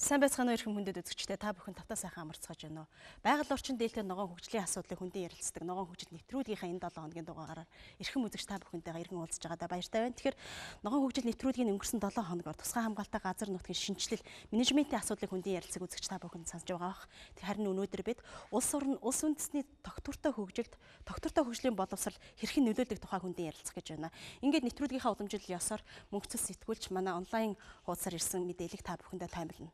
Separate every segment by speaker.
Speaker 1: Сайн байцгаана уу эрхэм хүндэт үзэгчдээ та бүхэн тавтаа сайхан амарцгааж байна уу? Байгаль орчин дээлтэй ногоон хөгжлийн асуудлыг хүндэн ярилцдаг ногоон хөгжил нэвтрүүлгийнхаа энэ 7 хоногийн дугаараар эрхэм үзэгч та бүхэнтэйгээ иргэн уулзж байгаадаа баяртай байна. Тэгэхээр ногоон хөгжил нэвтрүүлгийн өнгөрсөн 7 хоногоор тусгай хамгаалалтаа газар нутгийн шинжилэл менежментийн асуудлыг хүндэн ярилцаг үзэгч та бүхэн сонсож байгаа бах. Харин өнөөдөр бид улс үндэстний тогтвортой хөгжлийн боловсрал хэрхэн нөлөөлөх тухай хүндэн ярилцах гэж байна. Ингээд нэвтрүүлгийнхаа уламжлал ёсоор мөнхцөл сэтгүүлч манай онлайн хуудасаар ирсэн мэдээллийг та бүхэндээ таймлна.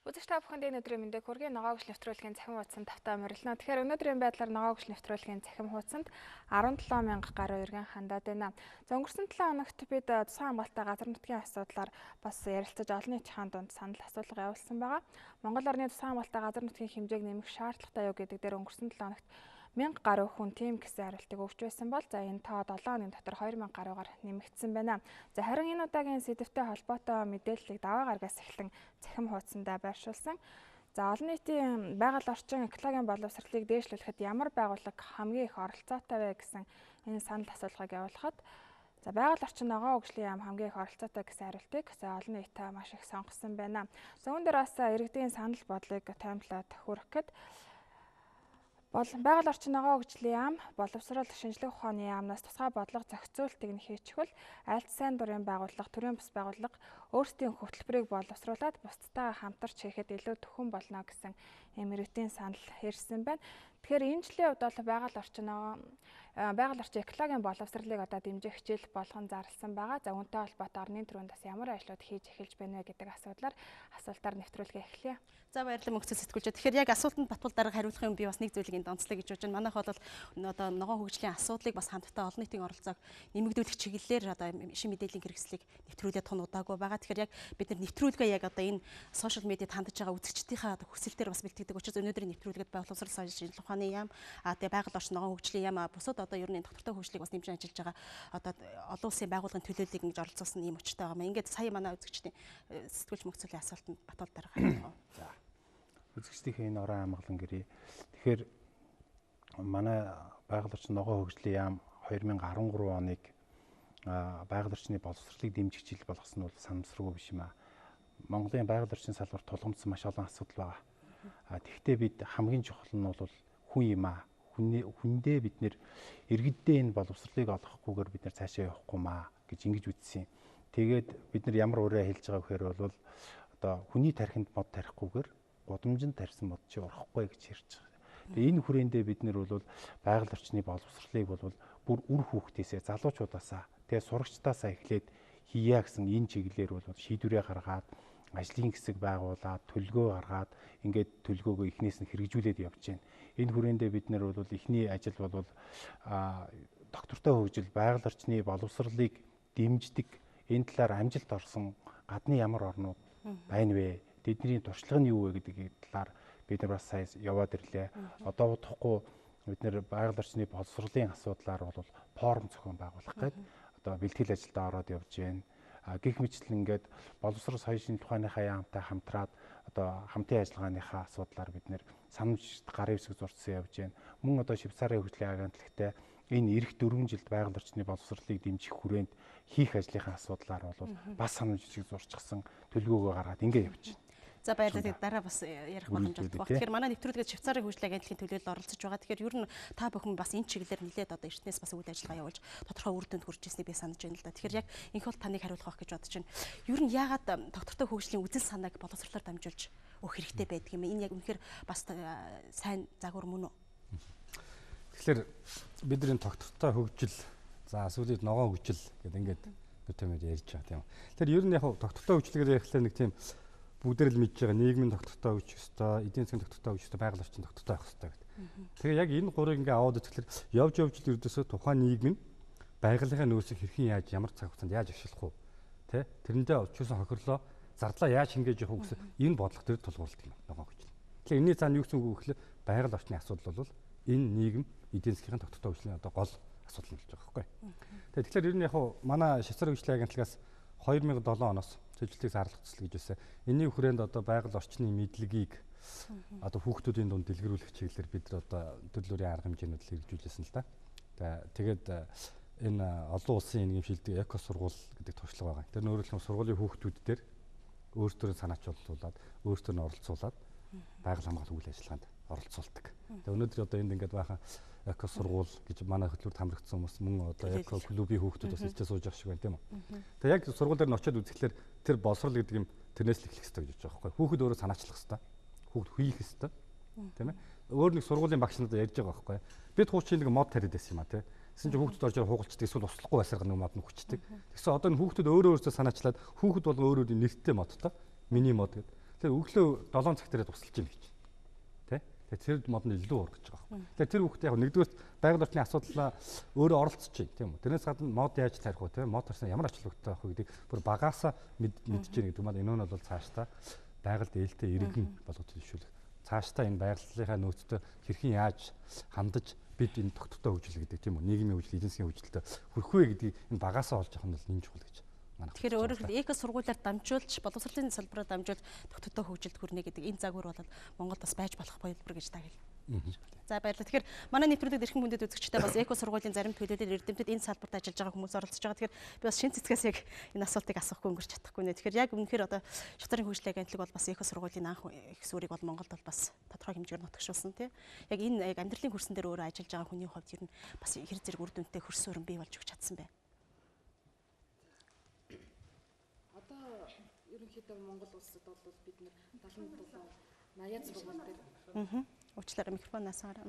Speaker 2: Үзэгч та бүхэнд энэ өдрийн мэндийг хүргэе. Ногоон хөгжил нэвтрүүлгийн цахим хуудсанд тавтаа морилно. Тэгэхээр өнөөдрийн байдлаар ногоон хөгжил нэвтрүүлгийн цахим хуудсанд 17,000 гаруй иргэн хандаад байна. За өнгөрсөн 7 хоногт бид тусгай хамгаалалтаа газар нутгийн асуудлаар бас ярилцаж олон нийтийн дунд санал асуулга явуулсан байгаа. Монгол орны тусгай хамгаалалтаа газар нутгийн хэмжээг нэмэх шаардлагатай юу гэдэг дээр өнгөрсөн 7 хоногт 1000 гаруй хүн тийм гэсэн хариултыг өгч байсан бол за энэ тоо 7 хоногийн дотор 2000 гаруйгаар нэмэгдсэн байна. За харин энэ удаагийн сэдвтэй холбоотой мэдээллийг даваа гарагаас эхлэн цахим хуудсандаа байршуулсан. За олон нийтийн байгаль орчин экологийн боловсролыг дээшлүүлэхэд ямар байгууллага хамгийн их оролцоотой вэ гэсэн энэ санал асуулгыг явуулахад за байгаль орчин ногоон хөгжлийн яам хамгийн их оролцоотой гэсэн хариултыг олон нийт маш их сонгосон байна. За үүн дээр бас иргэдийн санал бодлыг таймлаад хүргэх гээд байгаль орчин ногоон хөгжлийн яам боловсрол шинжлэх ухааны яамнаас тусгай бодлого зохицуултыг нь хийчихвэл альт сайн дурын байгууллага, төрийн бус байгууллага өөрсдийн хөтөлбөрийг боловсруулад бусдтай хамтарч хийхэд илүү төхөн болно гэсэн иргэдийн санал ирсэн байна. Тэгэхээр энэ жилийн хувьд бол байгаль орчин экологийн боловсролыг дэмжих хичээл болгон зарласан байгаа. За үүнтэй холбоотой орны төрөнд бас ямар ажлууд хийж эхэлж байна вэ гэдэг асуултаар нэвтрүүлгээ эхлэе.
Speaker 1: За баярлалаа мөнхцөл сэтгүүлч. Тэгэхээр яг асуултанд батбал дарга хариулахын би бас нэг зүйлийг энд онцлоё гэж бодож байна. Манайх бол одоо ногоон хөгжлийн асуудлыг бас хамтдаа олон нийтийн оролцоог нэмэгдүүлэх чиглэлээр шин мэдээллийн хэрэгслийг нэвтрүүлээд тунуудаагүй байгаа. Тэгэхээр яг бид нар нэвтрүүлгээ яг энэ сошиал медиад хандж байгаа үзэгчдийнхээ хүсэлтээр бас бэлтгэдэг учраас өнөөдрийн нэвтрүүлгээд боловсрол шинжлэх ухааны яам тэгээ байгаль орчин ногоон хөгжлийн яам бусад ер нь доктортой хөгжлийг бас нэмж ажиллаж байгаа олон улсын байгууллагын төлөөллийг ингэж оролцуулсан юм өчтэй байгаа юм. Ингээд сая манай үзэгчдийн сэтгүүлч мөнхцөлийн асуултанд батбал дарга хариулах.
Speaker 3: За. Үзэгчдийнхээ энэ орон амгалан гэрээ. Тэгэхээр манай байгаль орчин ногоон хөгжлийн яам 2013 оныг байгаль орчны боловсролыг дэмжих жил болгосон нь бол санамсаргүй биш юм аа. Монголын байгаль орчин салбарт тулгамдсан маш олон асуудал байгаа. Тэгэхдээ бид хамгийн чухал нь бол хүн юм аа. Хүндээ бид нэр иргэддээ энэ боловсролыг олгохгүйгээр бид нар цаашаа явахгүй маа гэж ингэж үзсэн. Тэгээд бид нар ямар ураа хэлж байгаа вэхээр бол одоо хүний тархинд мод тарихгүйгээр гудамжинд тарьсан мод чи урахгүй гэж ярьж байгаа. Тэгээ энэ хүрээндээ бид нар бол байгаль орчны боловсролыг бол бүр үр хүүхдээсээ залуучуудаасаа тэгээ сурагчдаасаа эхлээд хийя гэсэн энэ чиглэлээр бол шийдвэрээ гаргаад ажлын хэсэг байгуулад төлгөө гаргаад ингээд төлгөөгөө эхнээс нь хэрэгжүүлээд явж байна. Энэ хүрээндээ бид нар бол эхний ажил бол доктортой хөгжил байгаль орчны боловсролыг дэмждэг энэ талаар амжилт орсон гадны ямар орнууд байна вэ? Тэдний туршлага нь юу вэ гэдэг талаар бид нар бас сая яваад ирлээ. Одоо бодохгүй бид нар байгаль орчны боловсролын асуудлаар бол форум зохион байгуулах гэдэг одоо бэлтгэл ажилдаа ороод явж байна. Гэх мэтлэн ингээд боловсрол соёлын шинжилгээ ухааныхаа яамтай хамтраад одоо хамтын ажиллагааныхаа асуудлаар бид нэр санамжид гарын хэсэг зурцсан явж байна. Мөн одоо Швейцарын хөгжлийн агентлагтай энэ эх 4 жилд байгаль орчны боловсролыг дэмжих хүрээнд хийх ажлынхаа асуудлаар бол бас санамж хэсэг зурчихсан төлөвлөгөөгөө гаргаад ингээд явж байна.
Speaker 1: За баярлалаа. Дараа бас ярих боломжтой баг. Тэгэхээр манай нэвтрүүлгээд Швейцарын хөгжлийн агентлагийн төлөөлөл оролцож байгаа. Тэгэхээр ер нь та бүхэн бас энэ чиглэлээр нэлээд эртнээс бас үйл ажиллагаа явуулж тодорхой үр дүнд хүрч ирснийг би санаж байна л да. Тэгэхээр яг энэ бол таныг хариулах байх гэж бодож байна. Ер нь яагаад доктортой хөгжлийн үзэл санааг боловсролоор дамжуулж өгөх хэрэгтэй байдаг юм бэ? Энэ яг үнэхээр бас сайн загвар мөн үү?
Speaker 4: Тэгэхээр бидний доктортой хөгжил за сүүлийн ногоон хөгжил гэдэг ингээд нөтөмөд ярьж байгаа тийм. Тэгэхээр ер нь яг доктортой хөгжлөөр ярихлаа нэг тийм бүгдээр л мэдж байгаа нийгмийн доктортой хөгжих ёстой, эдийн засгийн доктортой хөгжих ёстой, байгаль орчин доктортой байх ёстой гэдэг. Тэгээ яг энэ гурыг ингээ аваад үзэхлээр явж л ердөөсөө тухайн нийгэм нь байгалийн нөөцийг хэрхэн яаж ямар цаг хугацаанд яаж ашиглах вэ? Тэ? Тэрэндээ очиусан хохирлоо зардлаа яаж шингээж явах вэ гэсэн энэ бодлого төр тулгуурлалт юм ногоон хөгжил. Тэгэхээр энэний цаана юу гэсэн үг вэ гэхэл байгаль орчны асуудал бол энэ нийгэм эдийн засгийн доктортой хөгжлийн одоо гол асуудал болж байгаа байхгүй. Тэгэхээр ер нь яг манай Швейцарын хөгжлийн агентлагаас 2007 оноос төжилтийг зарлах төсөл гэж байсан. Энэний хүрээнд одоо байгаль орчны мэдлэгийг одоо хүүхдүүдийн дунд дэлгэрүүлэх чиглэлээр бид одоо төрлөөрийн арга хэмжээнүүд л хэрэгжүүлсэн л да. Тэгээд энэ олон улсын нийгэмшилдэг эко сургууль гэдэг туршлага байгаа. Тэр нөөрэөлөн сургуулийн хүүхдүүд дээр өөрсдөө санаачуулуулаад өөрсдөө нь оролцуулаад байгаль хамгаалах үйл ажиллагаанд оролцуулдаг. Тэгээ өнөөдөр одоо энд ингээд баахан эко сургууль гэж манай хөтөлбөрт хамрагдсан хүмүүс мөн одоо эко клубийн хүүхдүүд бас илтээ сууж явах шиг байна тийм үү. Тэгээ яг сургууль дээр нь очиод үзэхлээр тэр боловсрол гэдэг юм тэрнээс л эхлэх хэрэгтэй гэж бодож байгаа байхгүй. Хүүхэд өөрөө санаачлах хэрэгтэй. Хүүхэд хийх хэрэгтэй. Тийм ээ. Өөр нэг сургуулийн багш надад ярьж байгаа байхгүй. Бид хуучин нэг мод тариад байсан юм а тий. Тэгсэн чинь хүүхдүүд орж ирээ хугалцдаг эсвэл услахгүй байсаар нэг мод нь хүчдэг. Тэгсэн одоо энэ хүүхдүүд өөрөөсөө санаачлаад хүүхэд болон өөрөөр нэртэй модтой мини мод гэдэг. Тэгэхээр өглөө 7 цаг тэрэ тусалж ийн гэж. Тэ? Тэгэхээр тэр мод нь илүү уур гэж байгаа байхгүй. Тэгэхээр тэр хүүхдээ яг нэгдүгээр байгаль орчны асуудлаа өөрөө оролцож байна тийм үү. Тэрнээс гадна мод яаж тарих вэ тийм мод тарснаа ямар ач холбогдолтой байх вэ гэдгийг бүр багаасаа мэдж гэнэ гэдэг маань энэ нь бол цаашдаа байгальд ээлтэй иргэн болгож зөвшөөрөх. Цаашдаа энэ байгалийнхаа нөөцтэй хэрхэн яаж хандаж бид энэ тогтвортой хөгжил гэдэг тийм үү нийгмийн хөгжил, эзэн засгийн хөгжилтэй хүрэх вэ гэдгийг энэ багаасаа олж авах нь бол нэн чухал гэж манайх.
Speaker 1: Тэгэхээр өөрөөр хэлбэл эко сургуулиар дамжуулж боловсролын салбараар дамжуулж тогтвортой хөгжилд хүрнэ гэдэг энэ загвар бол Монголд бас байж болох хувилбар гэж та хэлнэ. За баярлалаа. Тэгэхээр манай нэвтрүүлэгт эрхэм хүндэт үзэгчтэй бас эко сургуулийн зарим төлөөлөл эрдэмтэд энэ салбарт ажиллаж байгаа хүмүүс оролцож байгаа. Тэгэхээр би бас шин цэцгээс яг энэ асуултыг асуухгүй өнгөрч чадахгүй нэ. Тэгэхээр яг үнэхээр одоо шудрын хөгжлийн агентлаг бол бас эко сургуулийн анх их сүрийг бол Монголд бол бас тодорхой хэмжээгээр нутагшуулсан тийм. Яг энэ яг амьдралын хөрсөн дээр өөрөө ажиллаж байгаа хүний хувьд ер нь бас хэр зэрэг үр дүнтэй хөрсөн өрн бий болж өгч чадсан бэ.
Speaker 5: Одоо ерөнхийдөө Монгол улсад бол бид нэр 77 80 сургууль дээр
Speaker 1: Уучлаарай микрофоноос хараа.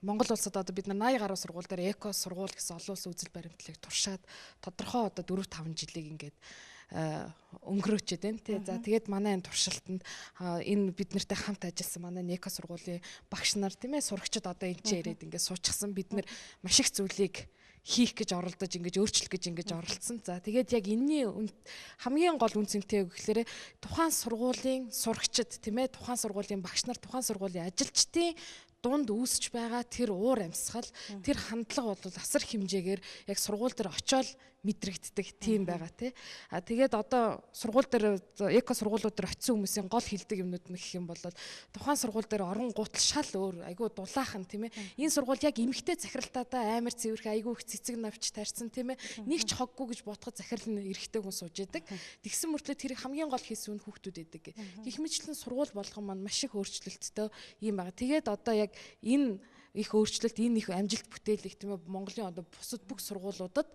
Speaker 5: Монгол улсад одоо бид нар 80 гаруй сургууль дээр эко сургууль гэсэн олон улсын үзэл баримтлалыг туршаад тодорхой одоо 4-5 жилиг ингээд өнгөрөөчээд байна тий. За тэгээд манай энэ туршилтанд энэ бид нартай хамт ажилласан манай эко сургуулийн багш нар тийм ээ сурагчид одоо энэ ч ирээд ингээд суучихсан бид нар маш их зүйлийг хийх гэж оролдож ингэж өөрчлөх гэж ингэж оролцсон. За тэгээд яг энэний хамгийн гол үнцэнтэй гэхээр тухайн сургуулийн сурагчид тийм ээ тухайн сургуулийн багш нар тухайн сургуулийн ажилчдын дунд үүсэж байгаа тэр уур амьсгал тэр хандлага бол асар хэмжээгээр яг сургууль дээр очиод мэдрэгддэг тийм байгаа тий. А тэгээд одоо сургууль дээр эко сургуулиуд дээр очисон хүмүүсийн гол хилдэг юмнууд нь гэх юм бол тухайн сургууль дээр орон гутал шал өөр айгүй дулаахан тийм ээ. Энэ сургууль яг эмгтэй захиралтаатай амар цэвэрх айгүй их цэцэг навч тарьсан тийм ээ. Нэг ч хоггүй гэж бодоход захирал нь эрэгтэй хүн сууж яадаг. Тэгсэн мөртлөө тэр хамгийн гол хийсэн нь хүүхдүүд байдаг. Гэх мэтлэн сургууль болгон маань маш их өөрчлөлттэй юм байгаа. Тэгээд одоо яг энэ их өөрчлөлт энэ их амжилт бүтээлийг тийм ээ Монголын одоо бусад бүх сургуулиудад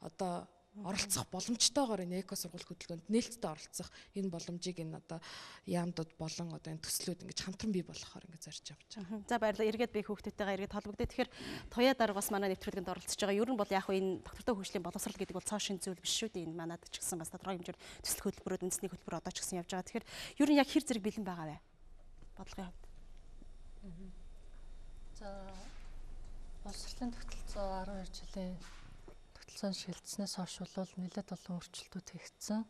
Speaker 5: одоо оролцох боломжтойгоор энэ эко сургууль хөтөлбөрөнд нээлттэй оролцох энэ боломжийг энэ одоо яамдууд болон одоо энэ төслүүд ингэж хамтран бий болохоор ингэ зорж явж байгаа.
Speaker 1: За баярлалаа. Эргээд би хүүхдүүдтэйгээ эргээд холбогдъё. Тэгэхээр туяа дарга бас манай нэвтрүүлгэнд оролцож байгаа. Ер нь бол яг энэ тогтвортой хөгжлийн боловсрол гэдэг бол цоо шин зүйл биш шүү дээ. Энэ манад ч гэсэн бас тодорхой хэмжээр төсөл хөтөлбөрөд үндэсний хөтөлбөр одоо ч гэсэн явж байгаа. Тэгэхээр ер нь яг хэр зэрэг бэлэн байгаа вэ? Бодлогын хувьд.
Speaker 6: За боловсролын тогтолцоо 12 жилийн тогтолцоон шилжснээс хойш бол нэлээд олон өөрчлөлтүүд хийгдсэн.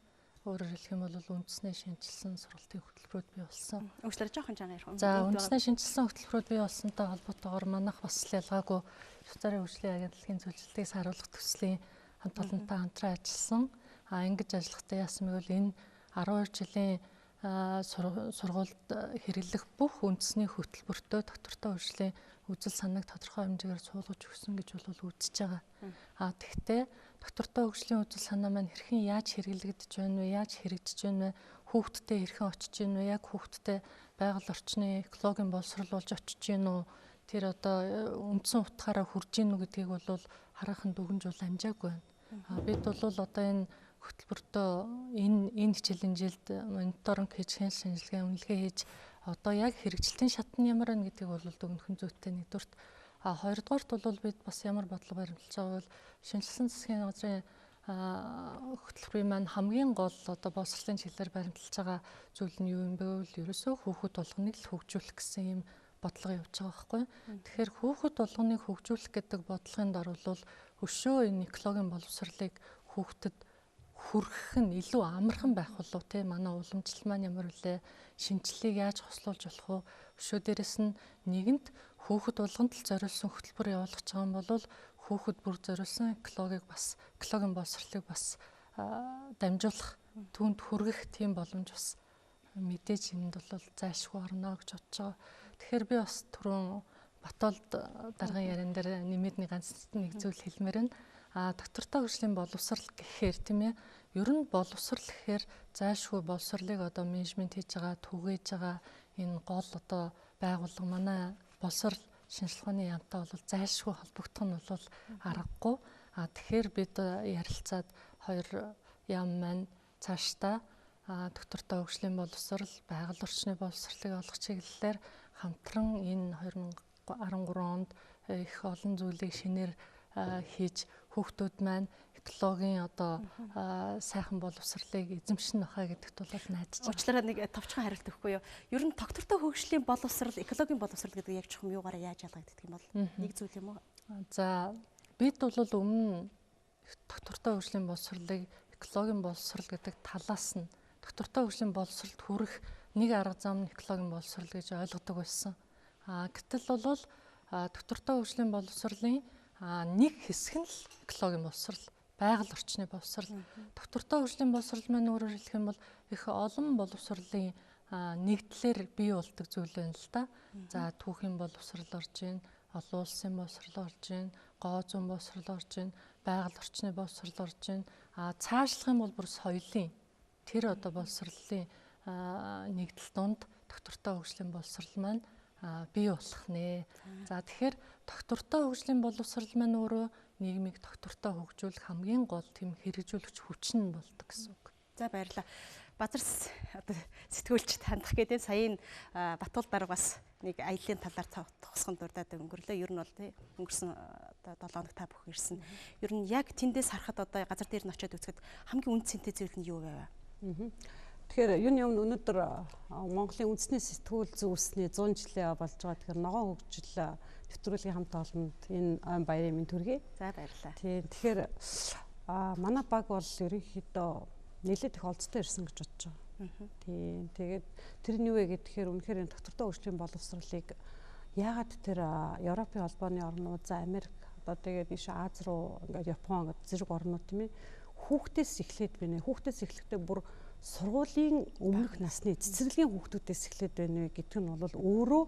Speaker 6: Өөрөөр хэлэх юм бол үндэснээ шинжилсэн сургалтын хөтөлбөрүүд бий болсон.
Speaker 1: Уучлаарай жоохон чанга ярих юм.
Speaker 6: За үндэснээ шинжилсэн хөтөлбөрүүд бий болсонтой холбоотойгоор манайх бас ялгаагүй шудрын хөгжлийн агентлагийн зөвлөлтийг саруулах төслийн хамт олонтой хамтран ажилласан. Ингэж ажиллахдаа яасан бэ бол энэ 12 жилийн сургуульд хэрэглэх бүх үндэсний хөтөлбөртөө доктортой хөгжлийн үзэл санааг тодорхой хэмжээгээр суулгаж өгсөн гэж бол үзэж байгаа. Тэгэхдээ доктортой хөгжлийн үзэл санаа маань хэрхэн яаж хэрэглэгдэж байна вэ? Яаж хэрэгжиж байна вэ? Хүүхдтэй хэрхэн очиж байна вэ? Яг хүүхдтэй байгаль орчны экологийн боловсрол болж очиж байна уу? Тэр одоо үндсэн утгаараа хүрж гин үү гэдгийг бол хараахан дүгнж бол амжаагүй байна. Бид бол одоо энэ хөтөлбөртөө энэ хичээлийн жилд мониторинг хийж шинжилгээ үнэлгээ хийж одоо яг хэрэгжилтийн шат нь ямар байна гэдгийг бол дүгнэхэн зүйтэй нэгдүгürt хоёрдугаарт бол бид бас ямар бодлого баримталж байгаа бол шинжилсэн засгийн газрын хөтөлбөрийн маань хамгийн гол одоо боловсролын чиглэлээр баримталж байгаа зүйл нь юу юм бэ вэ? Ерөөсөө хүүхэд болгоныг л хөгжүүлэх гэсэн юм бодлого явж байгаа байхгүй. Тэгэхээр хүүхэд болгоныг хөгжүүлэх гэдэг бодлогын дор бол өшөө энэ экологийн боловсролыг хүүхдэд хүргэх нь илүү амархан байх болов те манай уламжлал маань ямар вүлээ шинжилгээг яаж хослуулж болох вэ? Өшөө дээрэс нь нэгэнт хүүхэд болгонд л зориулсан хөтөлбөр явуулах гэж байгаа юм бол хүүхэд бүр зориулсан экологийн боловсролыг бас дамжуулах түүнд хүргэх тийм боломж бас мэдээж энд бол зайлшгүй орно гэж бодож байгаа. Тэгэхээр би бас түрүүн Батолд даргын яриан дээр нэмээд нэг ганц нэг зүйл хэлмээр байна. Доктортой хөгжлийн боловсрал гэхээр тийм ээ ер нь боловсрал гэхээр зайлшгүй боловсралыг одоо менежмент хийж байгаа, түгээж байгаа энэ гол одоо байгууллага манай боловсрал шинжилгээний яамтай бол зайлшгүй холбогдох нь бол аргагүй. Тэгэхээр бид ярилцаад хоёр яам маань цаашдаа доктортой хөгжлийн боловсрал, байгаль орчны боловсралыг олох чиглэлээр хамтран энэ 2013 онд их олон зүйлийг шинээр хийж хүүхдүүд маань экологийн одоо сайхан боловсралыг эзэмшин бахаа гэдэгт бол найдаж байна.
Speaker 1: Уучлаарай нэг товчхон хариулт өгөхгүй юу? Ер нь доктортой хөгжлийн боловсрал, экологийн боловсрал гэдэг яг чухам юугаараа яаж ялгагддаг юм бол нэг зүйл юм уу?
Speaker 6: За бид бол өмнө доктортой хөгжлийн боловсралыг экологийн боловсрал гэдэг талаас нь доктортой хөгжлийн боловсралд хүрэх нэг арга зам нь экологийн боловсрал гэж ойлгодог байсан. Гэтэл бол доктортой хөгжлийн боловсралын нэг хэсэг нь л экологийн боловсрал, байгаль орчны боловсрал. Доктортой хөгжлийн боловсрал маань өөрөөр хэлэх юм бол их олон боловсралын нэгдлэр бий болдог зүйл байна л да. За түүхийн боловсрал орж ийн, олон улсын боловсрал орж ийн, гоо зүүн боловсрал орж ийн, байгаль орчны боловсрал орж ийн. Цаашлах юм бол бүр соёлын тэр одоо боловсролын нэгдэл донд доктортой хөгжлийн боловсрал маань бий болох нэ. За тэгэхээр доктортой хөгжлийн боловсрал маань өөрөө нийгмийг доктортой хөгжүүлэх хамгийн гол тийм хэрэгжүүлэгч хүч нь болдог гэсэн үг.
Speaker 1: За баярлалаа. Базар одоо сэтгүүлчд хандах гэдэг саяын Батуул дарга бас нэг аяллаа талаар тогсхон дурдаад өнгөрлөө. Ер нь бол тий өнгөрсөн одоо 7 хоног та бүх ирсэн. Ер нь яг тэндээс харахад одоо газар дээр нь очиод үзэхэд хамгийн үнд цэнтэй зүйл нь юу вэ?
Speaker 7: Тэгэхээр юуны өмнө өнөөдөр Монголын үндэсний сэтгүүл зүйсний 100 жилээ болж байгаа. Тэгэхээр ногоон хөгжил нэвтрүүлгийн хамт олонд энэ айн баярын минь төргий.
Speaker 1: За баярлалаа.
Speaker 7: Тийм тэгэхээр манай баг бол ерөнхийдөө нэлээд их олцтой ирсэн гэж бодож байгаа. Тийм тэгээд тэр нь юу вэ гэхээр үнэхээр энэ доктортой хөгжлийн боловсролыг яагаад тэр Европын холбооны орнууд, за Америк, одоо тэгээд ийш Аз руу ингээд Япон гэдэг зэрэг орнууд тийм ээ хүүхдээс эхлээд байна. Хүүхдээс эхлэхдээ бүр сургуулийн өмнөх насны цэцэрлэгийн хүүхдүүдээс эхлээд байна гэдэг нь бол өөрөө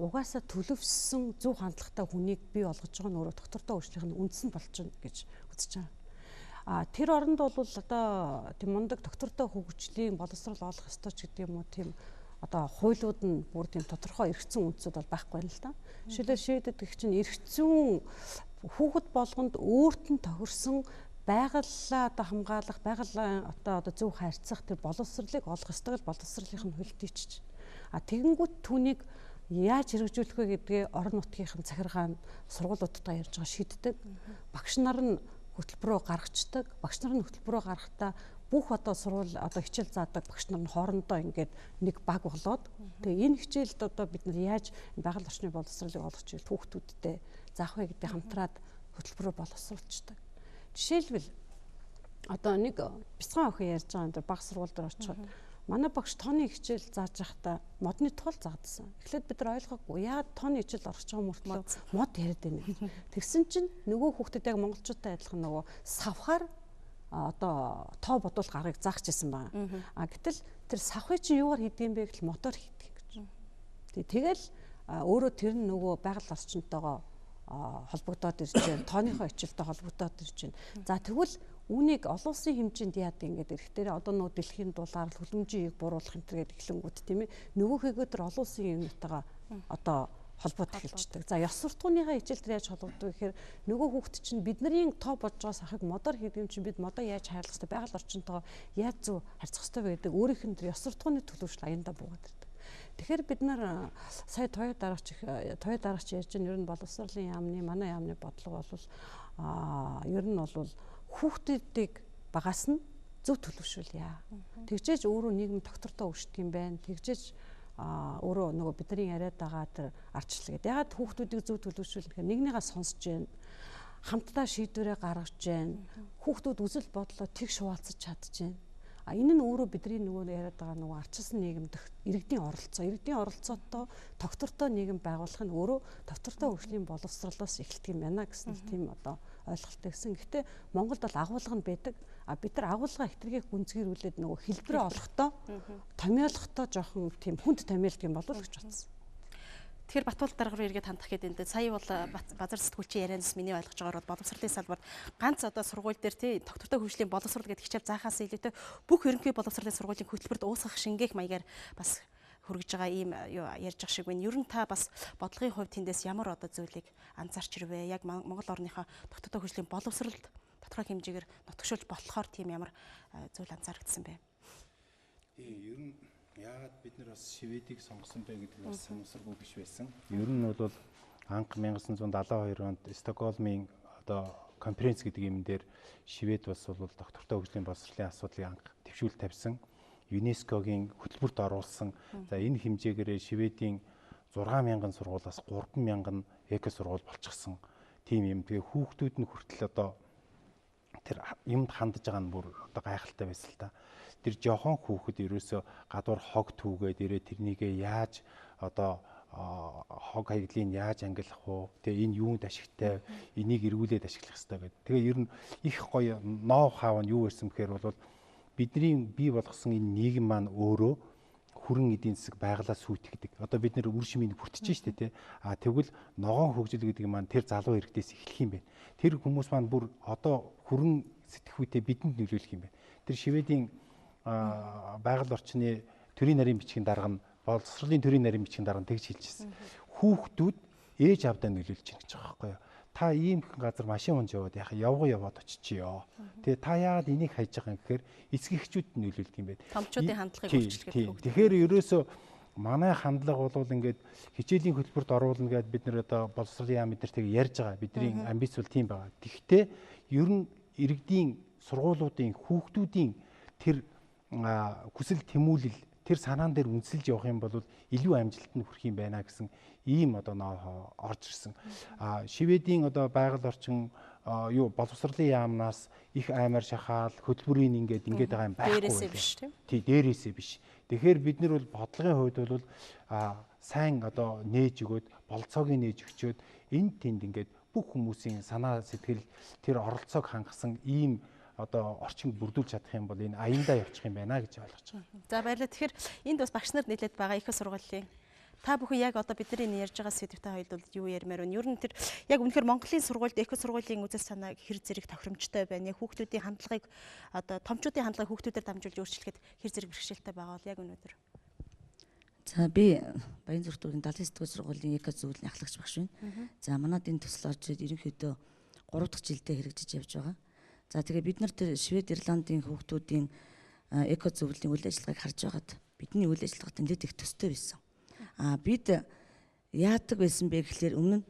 Speaker 7: угаасаа төлөвшсөн зөв хандлагатай хүнийг бий болгож байгаа нь өөрөө доктортой хөгжлийн үндэс нь болж байна гэж үзэж байгаа. Тэр оронд бол одоо тийм мундаг доктортой хөгжлийн боловсрол олох ёстой ч гэдэг юм уу тийм одоо хуулиуд нь бүр тийм тодорхой эргэцэн үндсүүд бол байхгүй юм л да. Жишээлбэл шийдэд гэх чинь эргэцэн хүүхэд болгонд өөрт нь тохирсон байгаллаа одоо хамгаалах, байгалийн одоо зөв харьцах тэр боловсролыг олох ёстой л боловсролын хөлтийч. Тэгэнгүүт түүнийг яаж хэрэгжүүлэх вэ гэдгээ орон нутгийнхын захиргаан сургуулиудтай ярьж байгаа шийддэг. Багш нар нь хөтөлбөрөөр гаргацдаг. Багш нар нь хөтөлбөрөөр гаргахтаа бүх одоо сургууль одоо хичээл заадаг багш нар нь хоорондоо ингээд нэг баг болоод тэгээ энэ хичээлд одоо бид нар яаж байгаль орчны боловсролыг олох чиглэл хүүхдүүдтэй заах вэ гэдгийг хамтраад хөтөлбөрөөр боловсруулцдаг. Жишээлбэл одоо нэг бяцхан охин ярьж байгаа энэ баг сургууль дээр очиход манай багш тооны хичээл зааж байхдаа модны тухай заадсан. Эхлээд бид нар ойлгоогүй яагаад тооны хичээл орох гэж байгаа мөртлөө мод яриад байна. Тэгсэн чинь нөгөө хүүхдэд яг монголчуудтай адилхан нөгөө савхаар одоо тоо бодвол гарыг заах гэсэн байна. Гэтэл тэр савхыг чинь юугаар хийдэг юм бэ гэхэл мотор хийдэг гэж. Тэгэл өөрөө тэр нь нөгөө байгаль орчинтойгоо холбогдоод ирж байна. Тооныхоо хичээлтэй холбогдоод ирж байна. За тэгвэл үүнийг олон улсын хэмжээнд яад ингээд ирэхдээ одоо нөө дэлхийн дулаар хөлөмжийг буруулах энэ төр гэдэг эхлэнгүүд тийм ээ. Нөгөөхийгөө тэр олон улсын юунитайгаа одоо холбоод эхэлждэг. За ёс суртахууныхаа хичээл дээр яаж холбогддог гэхээр нөгөө хүүхд чинь бидний тоо бодж байгаа сахыг модоор хийдэг юм чинь бид модоо яаж хайрлах хэвээр байгаль орчинтойгоо яаж зөв харьцах хэвээр гэдэг өөрийнх нь тэр ёс суртахууны төлөвшөл аяндаа буугаад ирдэг. Тэгэхээр бид нар сая туяа дараач ярьж байгаа ер нь боловсролын яамны манай яамны бодлого бол ер нь бол хүүхдүүдийг багаас нь зөв төлөвшүүлье. Тэгжээж өөрөө нийгэм доктортой өгчдөг юм байна. Тэгжээж өөрөө нөгөө бидний яриад байгаа тэр арчлал гэдэг. Ягаад хүүхдүүдийг зөв төлөвшүүлэх гэхээр нэгнийгээ сонсож байна. Хамтдаа шийдвэрээ гаргаж байна. Хүүхдүүд үзэл бодлоо тэгш хуваалцаж чадж байна. Энэ нь өөрөө бидний нөгөө яриад байгаа нөгөө арчилсан нийгэм дэх иргэдийн оролцоо. Иргэдийн оролцоотой доктортой нийгэм байгуулах нь өөрөө доктортой хөгжлийн боловсролоос эхэлдэг юм байна гэсэн тийм одоо ойлголттой гэсэн. Гэхдээ Монголд бол агуулга нь байдаг. Бид нар агуулга хэтэрхий гүнзгийрүүлээд нөгөө хэлбэрээ олохдоо томьёолохдоо жоохон тийм хүнд томьёолт юм болов уу гэж бодсон.
Speaker 1: Тэгэхээр Батбол дарга руу эргээд хандах гэдэг энэ сая бол базар сэтгүүлчийн ярианаас миний ойлгож байгаагаар боловсролын салбарт ганц одоо сургууль дээр тий доктортой хөгжлийн боловсрол гэдэг хичээл заахаас илүүтэй бүх ерөнхий боловсролын сургуулийн хөтөлбөрт уусгах шингээх маягаар бас хүргэж байгаа ийм юу ярьж байгаа шиг байна. Ер нь та бас бодлогын хувьд тэндээс ямар одоо зүйлийг анзаарч ирвэ? Яг Монгол орныхоо доктортой хөгжлийн боловсролд тодорхой хэмжээгээр нутагшуулж болохоор тийм ямар зүйл анзаарэгдсэн бэ?
Speaker 3: Ер нь яагаад бид нар бас Шведийг сонгосон бэ гэдэг нь бас санамсаргүй биш байсан. Ер нь бол анх 1972 онд Стокгольмын одоо конференц гэдэг юм дээр Швед бас бол доктортой хөгжлийн боловсролын асуудлыг анх төвшүүл тавьсан. ЮНЕСКОгийн хөтөлбөрт оруулсан. За энэ хэмжээгээр Шведийн 6,000 сургуулиас 3,000 эко сургууль болчихсон. Тийм юм. Тэгээ хүүхдүүд нь хүртэл одоо тэр юмд хандж байгаа нь бүр одоо гайхалтай байсан л та. Тэр жохон хүүхэд ерөөсө гадуур хог түүгээд ирээ тэрнийгээ яаж одоо хог хаягдлыг яаж ангилах вэ? Тэгээ энэ юунд ашигтай? Энийг эргүүлээд ашиглах хэрэгтэй гэдэг. Тэгээ ер нь их гоё ноу хав нь юу байсан гэхээр бол бидний бий болгосон энэ нийгэм маань өөрөө хүрэн эдийн засаг байгалаа сүйтгэдэг. Одоо бид нэр үр шимийг бүртэж штэ тий. Тэгвэл ногоон хөгжил гэдэг маань тэр залуу иргэдээс эхлэх юм байна. Тэр хүмүүс маань бүр одоо хүрэн сэтгхүйтэй бидэнд нөлөөлөх юм байна. Тэр Шведийн байгаль орчны төрийн нарийн бичгийн дарга нь боловсролын төрийн нарийн бичгийн дарга нь тэгж хэлжсэн. Хүүхдүүд ээж авдаа нөлөөлж байна гэж байгаа байхгүй юу? Та ийм их газар машин унж яваад яваад очичиё. Тэгээ та яагаад энийг хайж байгаа юм гэхээр эцэг эхчүүд нь нөлөөлдөг юм байна.
Speaker 1: Томчуудын хандлагыг өөрчлөх.
Speaker 3: Тэгэхээр ерөөсөө манай хандлага бол ингээд хичээлийн хөтөлбөрт оруулна гэдээ бид нэр одоо боловсролын яам бид нар тэг ярьж байгаа. Бидний амбиц бол тийм байгаа. Тэгэхдээ ер нь иргэдийн сургуулиудын хүүхдүүдийн тэр хүсэл тэмүүлэл тэр санаан дээр үнсэлж явах юм бол илүү амжилтанд хүрэх юм байна гэсэн ийм одоо ноо орж ирсэн. Шведийн одоо байгаль орчин юу боловсролын яамнаас их аймаар шахаал хөтөлбөрийн ингээд байгаа юм байхгүй.
Speaker 1: Дээрээсээ биш тийм.
Speaker 3: Тий, дээрээсээ биш. Тэгэхээр бид нар бол бодлогын хувьд бол сайн одоо нээж өгөөд болцоог нээж өгчөөд энд тэнд ингээд бүх хүмүүсийн санаа сэтгэл тэр оролцоог хангасан ийм одоо орчинд бүрдүүлж чадах юм бол энэ аяндаа явчих юм байна гэж ойлгож байгаа.
Speaker 1: За баярлалаа. Тэгэхээр энд бас багш нар нийлээд байгаа их сургуулийн та бүхэн яг одоо бидний ярьж байгаа сэдвтэй хоёрд бол юу ярмаар вэ? Ер нь тэр яг үнэхээр Монголын сургуульд эко сургуулийн үзэл санаа хэр зэрэг тохиромжтой байна. Яг хүүхдүүдийн хандлагыг одоо томчуудын хандлагыг хүүхдүүдээр дамжуулж өөрчлөхөд хэр зэрэг бэрхшээлтэй байгаа бол яг өнөөдөр.
Speaker 8: За би Баянзүрх дүүргийн 79 дугаар сургуулийн эко зөвлөлийн ахлагч багш байна. За манад энэ төсөл орж ирээд ерөнхийдөө 3 дахь жилдээ хэрэгжиж явж байгаа. За тэгээ бид нар тэр Швед, Ирландын хүүхдүүдийн эко зөвлөлийн үйл ажиллагааг харж байгаад бидний үйл ажиллагаанд нэлээд их төстэй байсан. Бид яадаг байсан бэ гэхлээр өмнө нь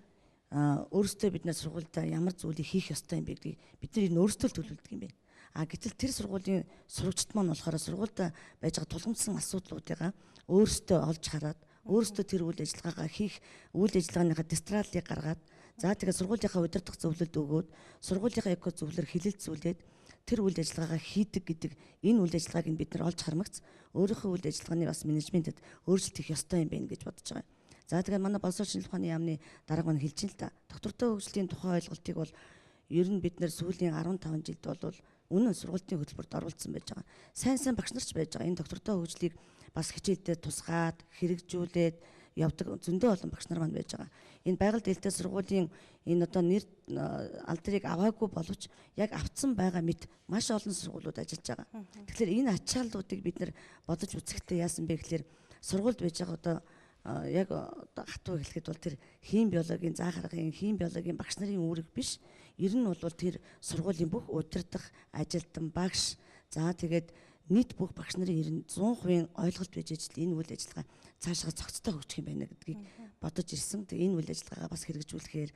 Speaker 8: өөрөөсөө бид нар сургуультай ямар зүйлийг хийх ёстой юм бэ гэдгийг бид нар энэ өөрсдөө төлөвлөдөг юм байна. Гэтэл тэр сургуулийн сурагчид маань болохоор сургуультай байж байгаа тулгамдсан асуудлуудыгаа өөрсдөө олж хараад өөрсдөө тэр үйл ажиллагаагаа хийх үйл ажиллагааныхаа дистралыг гаргаад за тэгээ сургуулийнхаа удирдах зөвлөлд өгөөд сургуулийнхаа эко зөвлөлөөр хилэлцүүлээд тэр үйл ажиллагаагаа хийдэг гэдэг энэ үйл ажиллагааг бид нар олж хармагц өөрийнхөө үйл ажиллагааны бас менежментэд өөрчлөлт хийх ёстой юм байна гэж бодож байгаа. За тэгээ манай боловсрол шинжилгээ ухааны яамны дарга маань хэлж л та. Доктортой хөгжлийн тухай ойлголтыг бол ер нь бид нар сүүлийн 15 жилд бол үнэн сургуулийн хөтөлбөрт оруулсан байж байгаа. Сайн багш нарч байж байгаа. Энэ доктортой хөгжлийг бас хичээлдээ тусгаад хэрэгжүүлээд явдаг зөндөө олон багш нар маань байж байгаа. Энэ байгаль дэлтэй сургуулийн энэ одоо нэр алдрыг аваагүй боловч яг авцсан байгаа мэт маш олон сургуулиуд ажиллаж байгаа. Тэгэхээр энэ ачааллуудыг бид нар бодож үзэхдээ яасан бэ гэхээр сургуульд байж байгаа одоо яг хатуу хэлэхэд бол тэр хим биологийн заа гаргын хим биологийн багш нарын үүрэг биш. Ер нь бол тэр сургуулийн бүх удирдах ажилтан багш за тэгээд нийт бүх багш нарын ер нь 100% ойлголт байж ижил энэ үйл ажиллагаа цаашаа цогцтой хөгжих юм байна гэдгийг бодож ирсэн. Тэгээ энэ үйл ажиллагаагаа бас хэрэгжүүлэхээр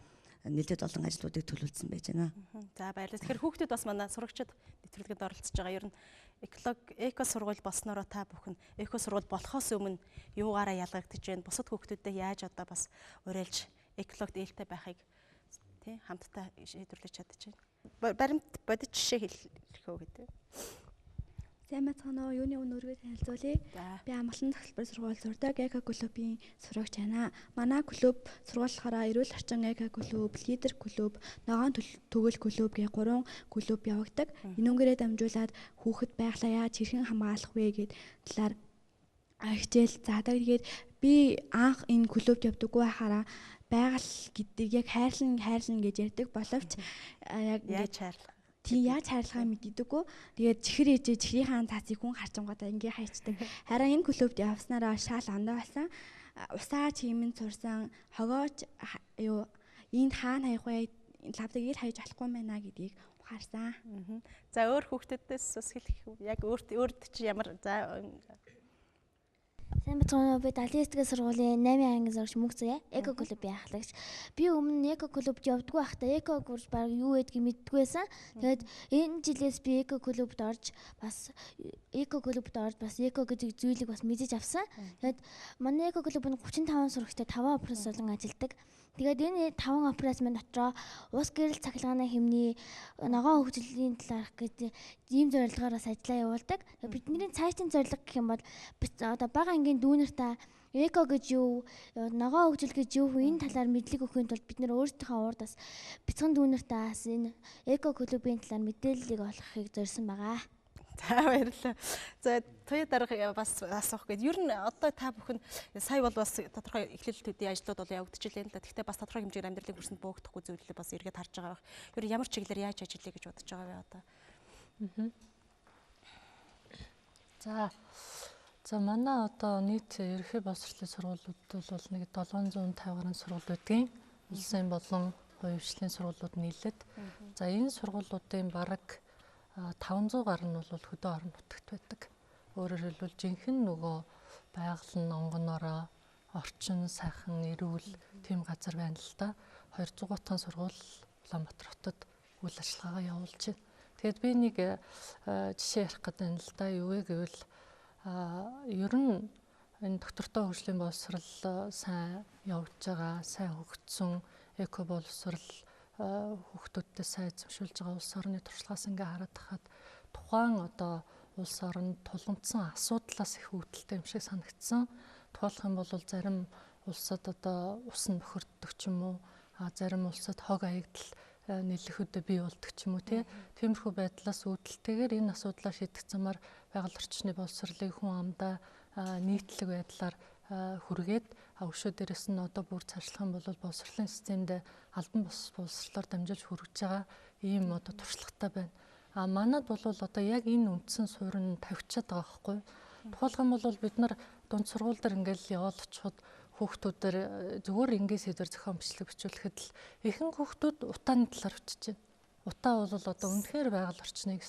Speaker 8: нэлээд олон ажлуудыг төлөвлөсөн байж байна.
Speaker 1: За баярлалаа. Тэгэхээр хүүхдүүд бас манай сурагчид нэвтрүүлгэнд оролцож байгаа. Ер нь эко сургууль болсноороо та бүхэн эко сургууль болохоос өмнө юугаараа ялгагдж байна? Бусад хүүхдүүдэд яаж одоо бас уриалж экологт ээлтэй байхыг тий хамтдаа шийдвэрлэж чадчих байна. Баримт бодит жишээ хэлэх үү гэдэг.
Speaker 9: Сайн бацгаана уу? Юуны өнөөргөө танилцуулъя. Би Амгалан Тахилбар сургууль сурдаг эко клубын сурагч байна. Манай клуб сургуулийнхаараа эрүүл орчин эко клуб, лидер клуб, ногоон төгөл клуб гэх 3 клуб явагддаг. Энүүгээрээ дамжуулаад хүүхэд байглаа яаж хэрхэн хамгаалах вэ гэд талаар хичээл заадаг. Тэгээд би анх энэ клубт явдаггүй байхаараа байгаль гэдэг яг хайрлан гэж ярьдаг боловч яг
Speaker 1: яаж хайрлах.
Speaker 9: Тий яаж хайрлахаа мэддэггүй. Тэгээд чихэр ээжээ чихрийнхаа цаацыг хүн харчангуудаа ингээ хайчдаг. Харин энэ клубт явснараа шал ондоо болсон. Усаач хиймэн сурсан, хогооч юу энд хаана хаях вэ? Лавдаг ир хайж болохгүй байна гэдгийг ухаарсан.
Speaker 1: За өөр хүүхдүүдээс бас хэлэх яг өөрт чи ямар за
Speaker 10: Сайн бацхан би Далийн эсгээ сургуулийн 8 анги зорч мөнх зэ эко клубын ахлагч. Би өмнө эко клубт явдггүй байхдаа эко гурж баг юу гэдгийг мэддгүй байсан. Тэгээд энэ жилээс би эко клубт орж бас эко гэдэг зүйлийг бас мэдэж авсан. Тэгээд манай эко клуб нь 35 сурагчтай 5 операц болон ажилладаг. Тэгээд энэ 5 операц мань дотроо ус гэрэл цахилгааны хэмний ногоон хөгжлийн талаарх гэдэг ийм зорилгоор бас ажиллаа явуулдаг. Бидний цаашдын зорилго гэх юм бол одоо бага ангийн дүүнэртээ эко гэж юу, ногоон хөгжил гэж юу энэ талаар мэдлэг өгөхийн тулд бид нэр өөрсдийнхөө урд бас бяцхан дүүнэртээ бас энэ эко клубын талаар мэдээллийг олгохыг зорьсон байгаа.
Speaker 1: За баярлалаа. За туяа дарга бас асуух гээд ер нь одоо та бүхэн сая бол бас тодорхой эхлэл төдий ажлууд бол явагдчихлээ л да. Гэхдээ бас тодорхой хэмжээгээр амьдралын хүрсэнд буугдахгүй зүйлээ бас эргээд харж байгаа байх. Ер нь ямар чиглэлээр яаж ажиллая гэж бодож байгаа вэ одоо?
Speaker 6: За манай одоо нийт ерөнхий боловсролын сургуулиуд бол нэг 750 гаруй сургууль байдгийн. Улсын болон хувийн сургуулиуд нийлээд. За энэ сургуулиудын бараг 500 гаруй нь бол хөдөө орон нутагт байдаг. Өөрөөр хэлбэл жинхэнэ нөгөө байгаль нь онгоноороо орчин сайхан эрүүл тийм газар байна л да. 200 сургууль Улаанбаатар хотод үйл ажиллагаагаа явуулж байна. Тэгэд би нэг жишээ ярих гэдэг нь л да. Юу вэ гэвэл ер нь энэ доктортой хөгжлийн боловсрал сайн явж байгаа, сайн хөгжсөн эко боловсрал хүүхдүүдтэй сайн эзэмшүүлж байгаа улс орны туршлагаас ингээ хараад хахад тухайн одоо улс орнд тулгамдсан асуудлаас их үүдэлтэй юм шиг санагдсан. Тухайлх юм бол зарим улсад одоо ус нь бохирддог ч юм уу, зарим улсад хог аягдал нийлэхүүдэд бий болдог ч юм уу тиймэрхүү байдлаас үүдэлтэйгээр энэ асуудлаа шийдэх замаар байгаль орчны боловсролыг хүн амдаа нийтлэг байдлаар хүргээд өшөө дээрээс нь одоо бүр цаашлах юм бол боловсролын системд албан боловсролоор дамжуулж хүргэж байгаа ийм одоо туршлагатай байна. Манад бол одоо яг энэ үндсэн суурь нь тавьчихад байгаа байхгүй. Тухайлх юм бол бид нар дунд сургууль дээр ингээл яваад очиход хүүхдүүдээр зүгээр ингийн сэдвэр зохион бичлэг бичүүлэхэд л ихэнх хүүхдүүд утааны талаар бичиж байна. Утаа бол одоо үнэхээр байгаль орчныг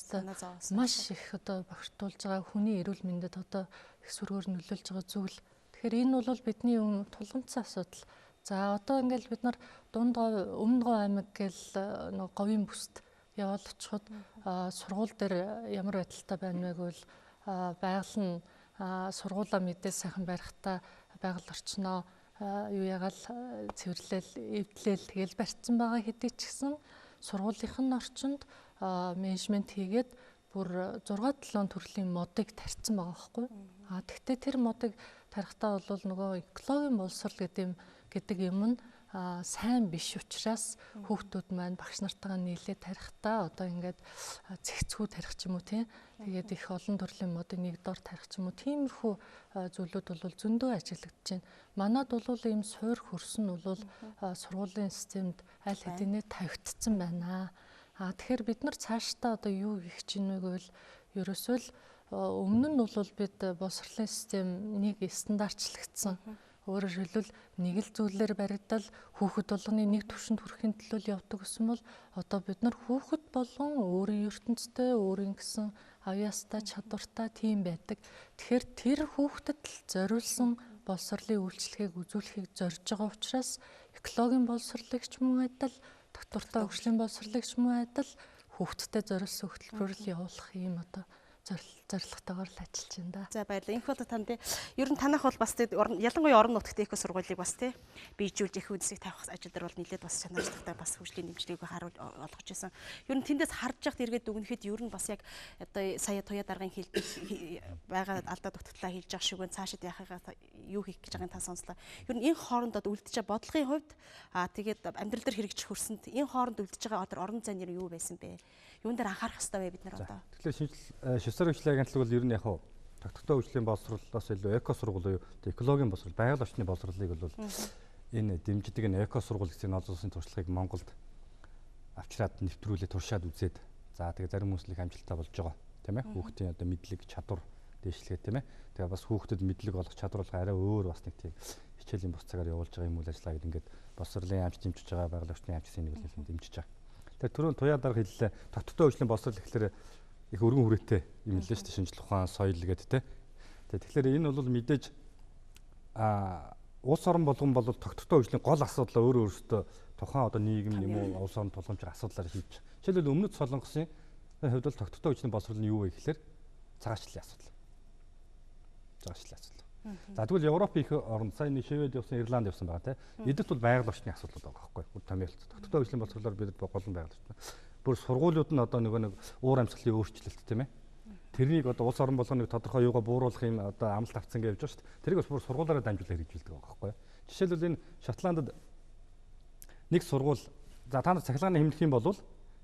Speaker 6: маш их одоо бохирдуулж байгаа, хүний эрүүл мэндэд одоо их сүргээр нөлөөлж байгаа зүйл. Тэгэхээр энэ бол бидний тулгамдсан асуудал. За одоо ингээл бид нар Өмнө Говь аймаг гэл нэг говийн бүст яваад очиход сургууль дээр ямар байдалтай байна вэ гэвэл байгаль нь сургуулаа мэдээ сайхан барихтаа байгаль орчноо юу ягаал цэвэрлэл, эвдлэл тэгэл барьцсан байгаа хэдий ч гэсэн сургуулийнх нь орчинд менежмент хийгээд бүр 6-7 төрлийн модыг тарьсан байгаа байхгүй. Тэгвэл тэр модыг тарихтаа бол нөгөө экологийн боловсрол гэдэг юм нь сайн биш учраас хүүхдүүд маань багш нартайгаа нийлээд тарихтаа одоо ингээд зэгцгүү тарих ч юм уу тэгээд их олон төрлийн модыг нэг дор тарих ч юм уу тиймэрхүү зүйлүүд бол зөндөө ажиллагдаж байна. Манад бол ийм суур хөрсөн бол сургуулийн системд аль хэдийнэ тавигдсан байна. Тэгэхээр бид нар цаашдаа одоо юу хийх гэж байна вэ гэвэл ерөөсөө л өмнө нь бол бид боловсролын системийг стандартчлагдсан. Өөрөөр хэлбэл нэг л зүйлээр баригдал хүүхэд болгоны нэг түвшинд хүрэхин төлөө явдаг гэсэн бол одоо бид нар хүүхэд болон өөрийн ертөнцтэй өөрийн гэсэн авьяастай чадвартай тийм байдаг. Тэгэхээр тэр хүүхдэд л зориулсан боловсролын үйлчлэгийг үзүүлэхийг зорж байгаа учраас экологийн боловсролыг ч мөн адил, доктортой хөгжлийн боловсролыг ч мөн адил хүүхдэдтэй зориулсан хөтөлбөрөөр явуулах юм одоо зорилготойгоор л ажиллаж байна да.
Speaker 1: За баярлалаа. Инх бол танд ер нь танах бол бас ялангуяа орон нутгад эко сургуулийг бас бийжүүлж их үндсийг тавих ажил дээр бол нэлээд бас чанартай бас хөгжлийн дэмжлэгийг харуулж олгож ирсэн. Ер нь тэндээс харж яхад эргээд дүгнэхэд ер нь бас яг одоо сая туяа даргын байгаа алдаа дутагдлаа хийж явах шигэн цаашид яхахаа юу хийх гэж байгааг та сонслоо. Ер нь энэ хоорондод үлдэж байгаа бодлогын хувьд тэгээд амьдрал дээр хэрэгжих хөрсөнд энэ хооронд үлдэж байгаа орон зай юу байсан бэ? Юун дээр анхаарах хэрэгтэй вэ бид нар одоо?
Speaker 4: Тэгэхээр шивсар хөгжлийн агентлаг бол ер нь яг тогтвортой хөгжлийн боловсруулалтаас илүү эко сургууль уу, экологийн боловсрол, байгаль орчны боловсролыг бол энэ дэмждэг энэ эко сургууль гэсэн олон улсын туршлагыг Монголд авчраад нэвтрүүлээ туршаад үзээд за тэгээ зарим хүмүүс их амжилттай болж байгаа тийм ээ. Хүүхдийн одоо мэдлэг, чадвар дээшлэгээ тийм ээ. Тэгээ бас хүүхдэд мэдлэг олох чадвар болох арай өөр бас нэг тийм хичээлийн бус цагаар явуулж байгаа юм үйл ажиллагаа гэдэг ингээд боловсролын амжилт дэмжиж байгаа, байгаль орчны амжилтын нэг үйл дэмжиж байгаа. Тэгээ түрүүн туяа дарга хэллээ. Тогтвортой хөгжлийн боловсрол гэхэлэр их өргөн хүрээтэй юм л шүү дээ. Шинжлэх ухаан, соёл гэдэг тийм. Тэгэхээр энэ бол мэдээж улс орон болгон бол тогтвортой хөгжлийн гол асуудал өөрөө өөрөөсөө тухайн одоо нийгэм юм уу улс орон тулгамжийн асуудлаар хийж. Жишээлбэл өмнөд Солонгосын хувьд бол тогтвортой хөгжлийн боловсрол нь юу вэ гэхээр цагаачлалын асуудал. Цагаачлалын асуудал. За тэгвэл Европ их орн сая нэг Швед явсан, Ирланд явсан байгаа тийм. Эдгээрт бол байгаль орчны асуудал байгаа байхгүй. Бүр томьёолт. Тогтвортой хөгжлийн боловсролоор бид голон байгаль орчин. Бүр сургуулиуд нь одоо нэг уур амьсгалын өөрчлөлт тийм ээ. Тэрнийг одоо улс орон болгоныг тодорхой юугаа бууруулах юм одоо амлалт авцсан гэж явж байгаа шүү дээ. Тэрийг бас бүр сургуулаараа дамжуулаад хэрэгжүүлдэг байгаа байхгүй. Жишээлбэл энэ Шотландд нэг сургууль за та нар цахилгааны хэмнэх юм бол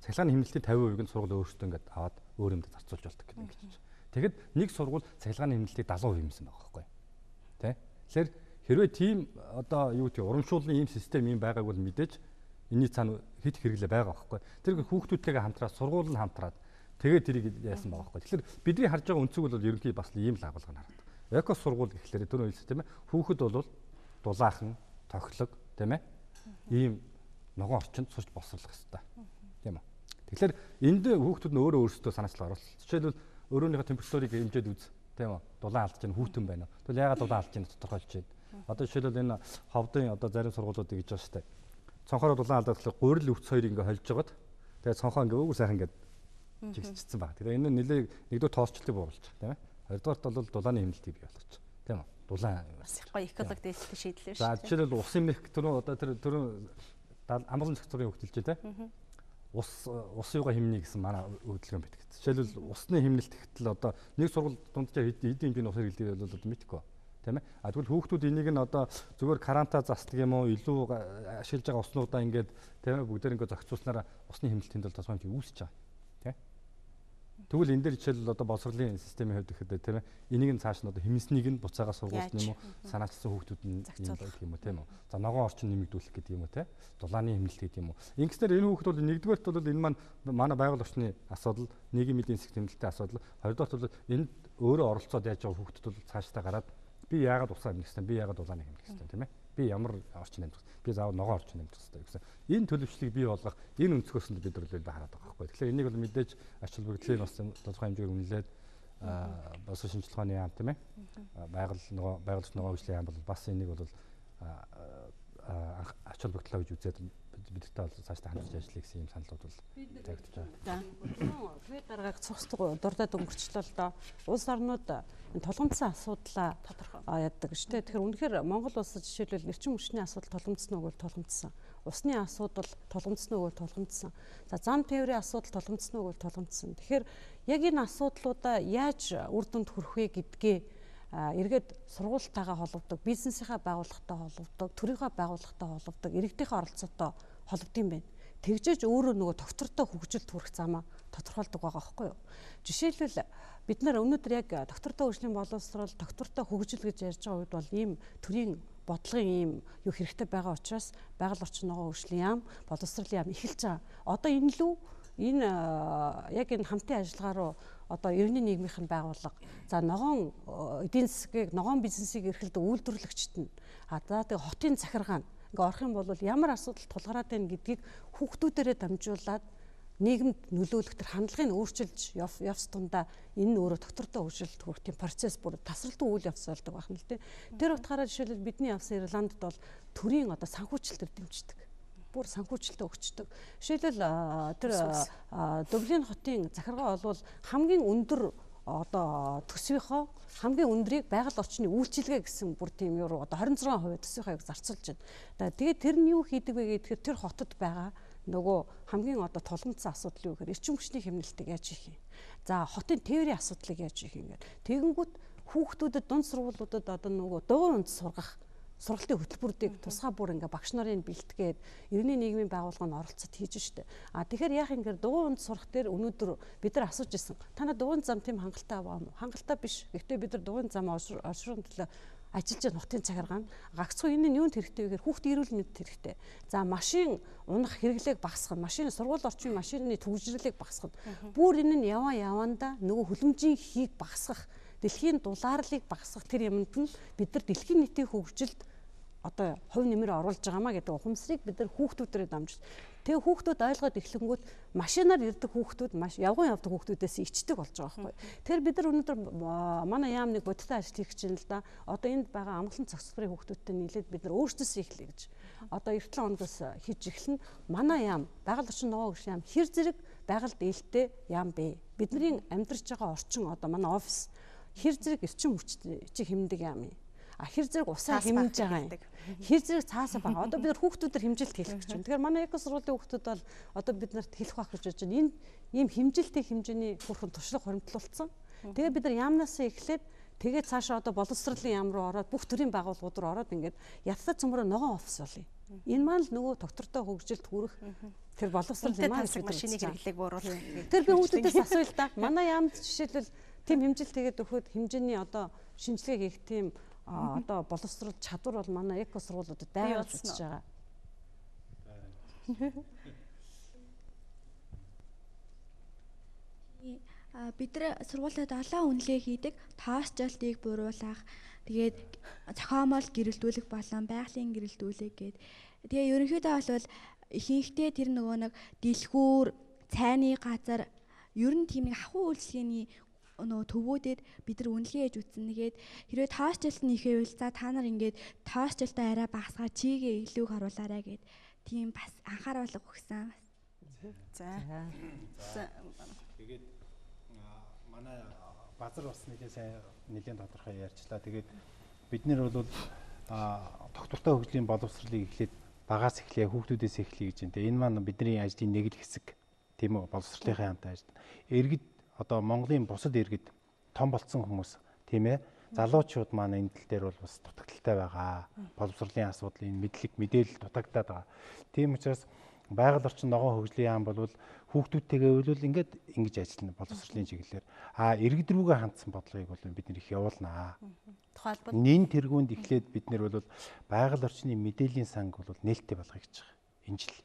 Speaker 4: цахилгааны хэмнэлтийн 50% нь сургууль өөрсдөө ингээд аваад өөр юмд зарцуулж болдог гэдэг юм байна. Тэгэхэд нэг сургууль цахилгааны хэмнэлтийг 70% юмсан байгаа байхгүй. Тэ? Тэгэхээр хэрвээ тийм одоо юу гэдэг урамшууллын ийм систем юм байгааг бол мэдээж энэний цаана хэд хэрэглээ байгаа байхгүй. Тэр хүүхдүүдтэйгээ хамтраад сургууль нь хамтраад тэгээд тэрийг яасан байгаа байхгүй. Тэгэхээр бидний харж байгаа өнцөг бол ерөнхий бас ийм л агуулга хараад. Эко сургууль гэхлээр түрүү хэлсэн тийм ээ. Хүүхэд бол дулаахан, тохилог тийм ээ. Ийм ногоон орчинд сурч боловсруулах хэрэгтэй. Тийм үү. Тэгэхээр энд хүүхдүүд нь өөрөөсөө санаачлал оруулах. Жишээлбэл өөрөөнийхөө температурыг хэмжээд үз. Тийм үү. Дулаан алдаж байна, хүүтэн байна. Тэгвэл яагаад дулаан алдаж байна тодорхойлж байна. Одоо жишээлбэл энэ ховдын одоо зарим сургуулиудыг гэж байгаа шүү дээ. Цонхоор дулаан алдаад болохоор гурил өвц хоёрыг ингээ холж жагаад тэгээд цонхоо ингээ өвгөр сайхан ингээ жигсчихсэн баг. Тэгээ энэ нэлээ нэгдүгээр тоосчлыг бууруулж байгаа тийм ээ. Хоёрдугаарт бол дулааны хэмнэлтийг бий болгож байгаа. Тийм үү? Дулаан
Speaker 1: бас их гоё эколог дээлтэй шийдлээ шүү.
Speaker 4: За жишээлбэл усын мэх түрүү одоо тэр амгалан секторын хөгжилж дээ. Ус юугаа хэмнэ гэсэн манай хөдөлгөөн байдаг. Жишээлбэл усны хэмнэлт гэхтэл одоо нэг сургууль дунджаар хэдийн би ус хэрэглэдэг бол мэдхгүй. Тийм ээ. А тэгвэл хүүхдүүд энийг нь одоо зүгээр каранта засдаг юм уу илүү ашиглаж байгаа уснуудаа ингээд тийм ээ бүгдээр ингээд зохицуулснараа усны хэмнэлтийн тулд тасмаа юм үүсэж байгаа. Тийм. Тэгвэл энэ дээр жишээлбэл одоо боловсролын системийн хувьд гэхэд тийм ээ энийг нь цааш нь одоо хэмнэснийг нь буцаага сургуулт юм уу санаачилсан хүүхдүүд нь юм гэх юм уу тийм үү. За ногоон орчин нэмэгдүүлэх гэдэг юм уу тийм. Дулааны хэмнэлт гэдэг юм уу. Ингэснээр энэ хүүхдүүд бол нэгдүгээрт бол энэ манай байгаль орчны асуудал, нийгмийн эдийн засгийн хэмнэлтийн асуудал, хоёрдугаарт бол энд өөрөө оролцоод яаж байгаа хүүхдүүд бол цаашдаа гараад би яагаад усаа хэмнэх гэсэн, би яагаад дулааны хэмнэх гэсэн тийм ээ. Би ямар орчин амьдах, би заавал ногоон орчин амьдах гэсэн гэсэн. Энэ төлөвчлөлийг бий болгох энэ өнцгөөс нь бид нар хараад байгаа байхгүй. Тэгэхээр энийг бол мэдээж ач холбогдлын бас тодорхой хэмжээгээр үнэлээд бас шинжлэх ухааны яам тийм ээ. Байгаль ногоон хөгжлийн яам бол бас энийг бол ач холбогдлоо гэж үзээд бидэртэй бол цаашдаа хамтарч ажиллая гэсэн юм саналууд бол тавигдаж байгаа.
Speaker 7: За тэгээд дараагаар цогцлог дурдаад өнгөрчлөө л доо улс орнууд энэ тулгымдсан асуудлаа тодорхой яддаг шүү дээ. Тэгэхээр үнэхээр Монгол улсад жишээлбэл эрчим хүчний асуудал тулгымдсан уу гэвэл тулгымдсан. Усны асуудал тулгымдсан уу гэвэл тулгымдсан. За зам тээврийн асуудал тулгымдсан уу гэвэл тулгымдсан. Тэгэхээр яг энэ асуудлуудаа яаж үр дүнд хүрэх вэ гэдгээ эргээд сургуультайгаа холбогддог, бизнесийнхаа байгууллагатай холбогддог, төрийнхөө байгууллагатай холбогддог, иргэдийнхээ оролцоотой холбогдсон юм байна. Тэгжээж өөрөө нөгөө доктортой хөгжилд хүрэх замаа тодорхойлдог байгаа байхгүй юу? Жишээлбэл бид нар өнөөдөр яг доктортой хөгжлийн боловсрол, доктортой хөгжил гэж ярьж байгаа үед бол ийм төрийн бодлогын ийм юу хэрэгтэй байгаа учраас байгаль орчин ногоон хөгжлийн яам, боловсролын яам эхэлж байгаа. Одоо энэ лүү энэ яг энэ хамтын ажиллагаа руу одоо ерөнхий нийгмийн байгууллага за ногоон эдийн засгийг ногоон бизнесийг эрхэлдэг үйлдвэрлэгчид нь за тэгээ хотын захиргаа ингээ орох юм бол ямар асуудал тулгараад байна гэдгийг хүүхдүүдээрээ дамжуулаад нийгэмд нөлөөлөх төр хандлагыг өөрчилж явц тундаа энэ нь өөрөө доктортой хөгжилд хүрэх тийм процесс бүр тасралтын үйл явц болдог байна л дээ. Тэр утгаараа жишээлбэл бидний явсан Ирландд бол төрийн одоо санхүүжилтээр дэмждэг. Бүр санхүүжилтээ өгчдөг. Жишээлбэл тэр Дублин хотын захиргаа бол хамгийн өндөр одоо төсвийнхөө хамгийн өндрийг байгаль орчны үйлчилгээ гэсэн бүр тийм юу одоо 26% төсвийнхөөг зарцуулж байна. Тэгээд тэр нь юу хийдэг вэ гэхээр тэр хотод байгаа нөгөө хамгийн одоо тулгымдсан асуудал юу гэхээр эрчим хүчний хэмнэлтийг яаж хийх юм. За хотын тээврийн асуудлыг яаж хийх юм гээд тэгэнгүүт хүүхдүүдэд дунд сургуулиудад одоо нөгөө дугуй унд сургах сургалтын хөтөлбөрүүдийг тусгай бүр ингээ багш нарын бэлтгээд ерөнхий нийгмийн байгууллагын оролцоод хийж штэ. Тэгэхээр яах юм гээд дугуй унд сурах дээр өнөөдөр бид нар асууж исэн. Та нар дугуйн зам тийм хангалттай аваа мó? Хангалттай биш. Гэхдээ бид нар дугуйн зам оршуурын төлөө ажиллаж байгаа нутгийн цагааргаан гагцхүү энэ нь юунд хэрэгтэй вэ гэхээр хүүхдийн эрүүл мэндэд хэрэгтэй. За машин унах хэрэглээг багасгах, машины сургууль орчмын машины төвжирлийг багасгах. Бүр энэ нь яваандаа нөгөө хүлэмжийн хийг багасгах, дэлхийн дулаарлыг багасгах тэр юмд нь бид нар дэлхийн нийтийн хөгжилд одоо хувь нэмэр оруулж байгаамаа гэдэг ухамсарыг бид нар хүүхдүүдээр дамжиж. Тэгээ хүүхдүүд ойлгоод эхлэнгүүт машинаар ирдэг хүүхдүүд маш явган явдаг хүүхдүүдээс ичдэг болж байгаа байхгүй. Тэгэхээр бид нар өнөөдөр манай яам нэг бодиттой ажил хийх гэж байна л да. Одоо энд байгаа амгалан цогцлбарын хүүхдүүдтэй нийлээд бид нар өөрсдөөсөө эхлэе гэж. Одоо 9 оноос хийж эхлэн манай яам байгаль орчин ногоо хөгжлийн яам хэр зэрэг байгальд ээлтэй яам бэ? Бидний амьдарч байгаа орчин одоо манай офис хэр зэрэг эрчим хүчтэй хэмндэг яам юм. Хэр зэрэг усаа хэмнэж байгаа юм. Хэр зэрэг цаасаа байгаа. Одоо бид нар хүүхдүүдээр хэмжилт хийх гэж байна. Тэгэхээр манай эко сургуулийн хүүхдүүд бол одоо бид нарт хэлэх байх гэж бодож байна. Энэ ийм хэмжилтийн хэмжээний хүрхэн туршлага хоримтлуулсан. Тэгээ бид нар яамнасаа эхлээд тэгээд цаашаа одоо боловсролын яам руу ороод бүх төрлийн байгууллагууд руу ороод ингээд яттай цөмрөө ногоон офис болъё. Энэ маань л нөгөө доктортой хөгжилд хүрэх тэр боловсрол юм аа гэж
Speaker 1: машины хэрэглээг бууруулах.
Speaker 7: Тэр би хүүхдүүдээс асууя л да. Манай яамд жишээлбэл тийм хэмжилт хийгээд өгөхөд хэмжээний одоо шинжилгээ хийх тийм одоо боловсрол чадвар бол манай эко сургуулиудад байгаад үзэж байгаа.
Speaker 9: Бид нар сургуулиуд олон үнэлгээ хийдэг, тоосчлтыг буруулах, тэгээд зохиомол гэрэлтүүлэх болон байгалийн гэрэлтүүлэх гээд. Тэгээ ерөнхийдөө бол ихэнхдээ тэр нөгөө нэг дэлгүүр, цайны газар ер нь тийм нэг ахуй үйлчлэгээний нөгөө төвүүдэд бид нар үнэлгээ хийж үтсэн. Тэгээд хэрвээ тоосчлт нь ихэвэл за та нар ингээд тоосчлтаа арай багасгаа чигээ илүү харуулаарай гэд тийм бас анхааруулга өгсөн.
Speaker 1: За.
Speaker 3: Тэгээд манай базар бас нэлийн тодорхой ярьчлаа. Тэгээд бид нэр бол доктортой хөгжлийн боловсролыг эхлээд багаас эхлэе, хүүхдүүдээс эхлэе гэж байна. Энэ маань бидний ажлын нэг л хэсэг. Тийм үү? Боловсролынхаа хамтаа ажил. Иргэд одоо Монголын бусад иргэд том болцсон хүмүүс тийм ээ залуучууд маань энэ тал дээр бол бас дутагдaltaй байгаа. Боловсролын асуудлын мэдээлэл дутагдаад байгаа. Тийм учраас байгаль орчин ногоон хөгжлийн яам бол хүүхдүүдтэйгээ үйл ингээд ингэж ажиллана боловсролын чиглэлээр. Иргэд рүүгээ хандсан бодлогыг бол бид нэр их явуулнаа.
Speaker 1: Тухайлбал
Speaker 3: нэн тэргуунд эхлээд бид нэр бол байгаль орчны мэдээллийн санг бол нээлттэй болгоё гэж байгаа. Энэ жил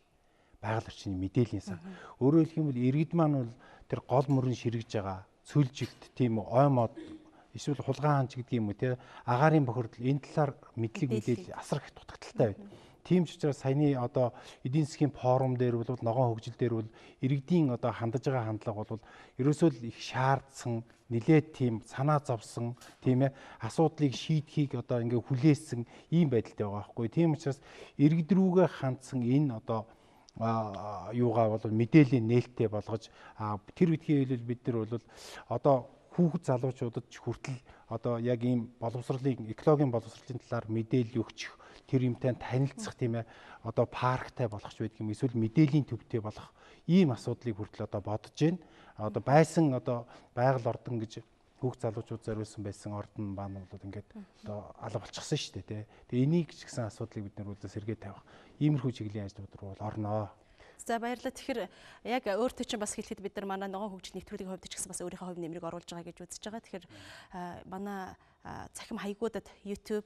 Speaker 3: байгаль орчны мэдээллийн сан. Өөрөөр хэлэх юм бол иргэд маань бол тэр гол мөрөн ширгэж байгаа цөлжилт тийм үү ой мод эсвэл хулгайн ханч гэдэг юм уу те агаарын бохирдол энэ талаар мэдлэг мэдээлэл асар их дутагдaltaй байна. Тийм ч учраас саяны одоо эдийн засгийн форум дээр бол ногоон хөгжил дээр бол иргэдийн одоо хандаж байгаа хандлага бол ерөөсөө л их шаардсан нилээд тийм санаа зовсон тийм ээ асуудлыг шийдэхийг одоо ингээ хүлээсэн ийм байдалтай байгаа байхгүй. Тийм учраас иргэд рүүгээ хандсан энэ одоо юугаа бол мэдээллийн нээлттэй болгож тэр үдгийн хэлбэл бид нар бол одоо хүүхэд залуучуудад ч хүртэл одоо яг ийм боловсролын экологийн боловсролын талаар мэдээлэл өгч тэр юмтай танилцах тийм ээ одоо парктай болгоч байдаг юм эсвэл мэдээллийн төвтэй болох ийм асуудлыг хүртэл одоо бодож байна. Одоо байсан одоо байгаль ордон гэж хүүхд залуучууд зориулсан байсан ордон баан бол ингээд одоо алга болчихсон шүү дээ тий. Тэгээ энийг ч гэсэн асуудлыг бид нар сэргээ тавих иймэрхүү чиглэлийн ажлууд руу бол орноо.
Speaker 1: За баярлалаа. Тэгэхээр яг өөртөө чинь бас хэлэхэд бид нар манай ногоон хөгжил нэвтрүүлгийн хувьд ч гэсэн бас өөрийнхөө хувь нэмрийг оруулж байгаа гэж үзэж байгаа. Тэгэхээр манай цахим хаягуудад YouTube,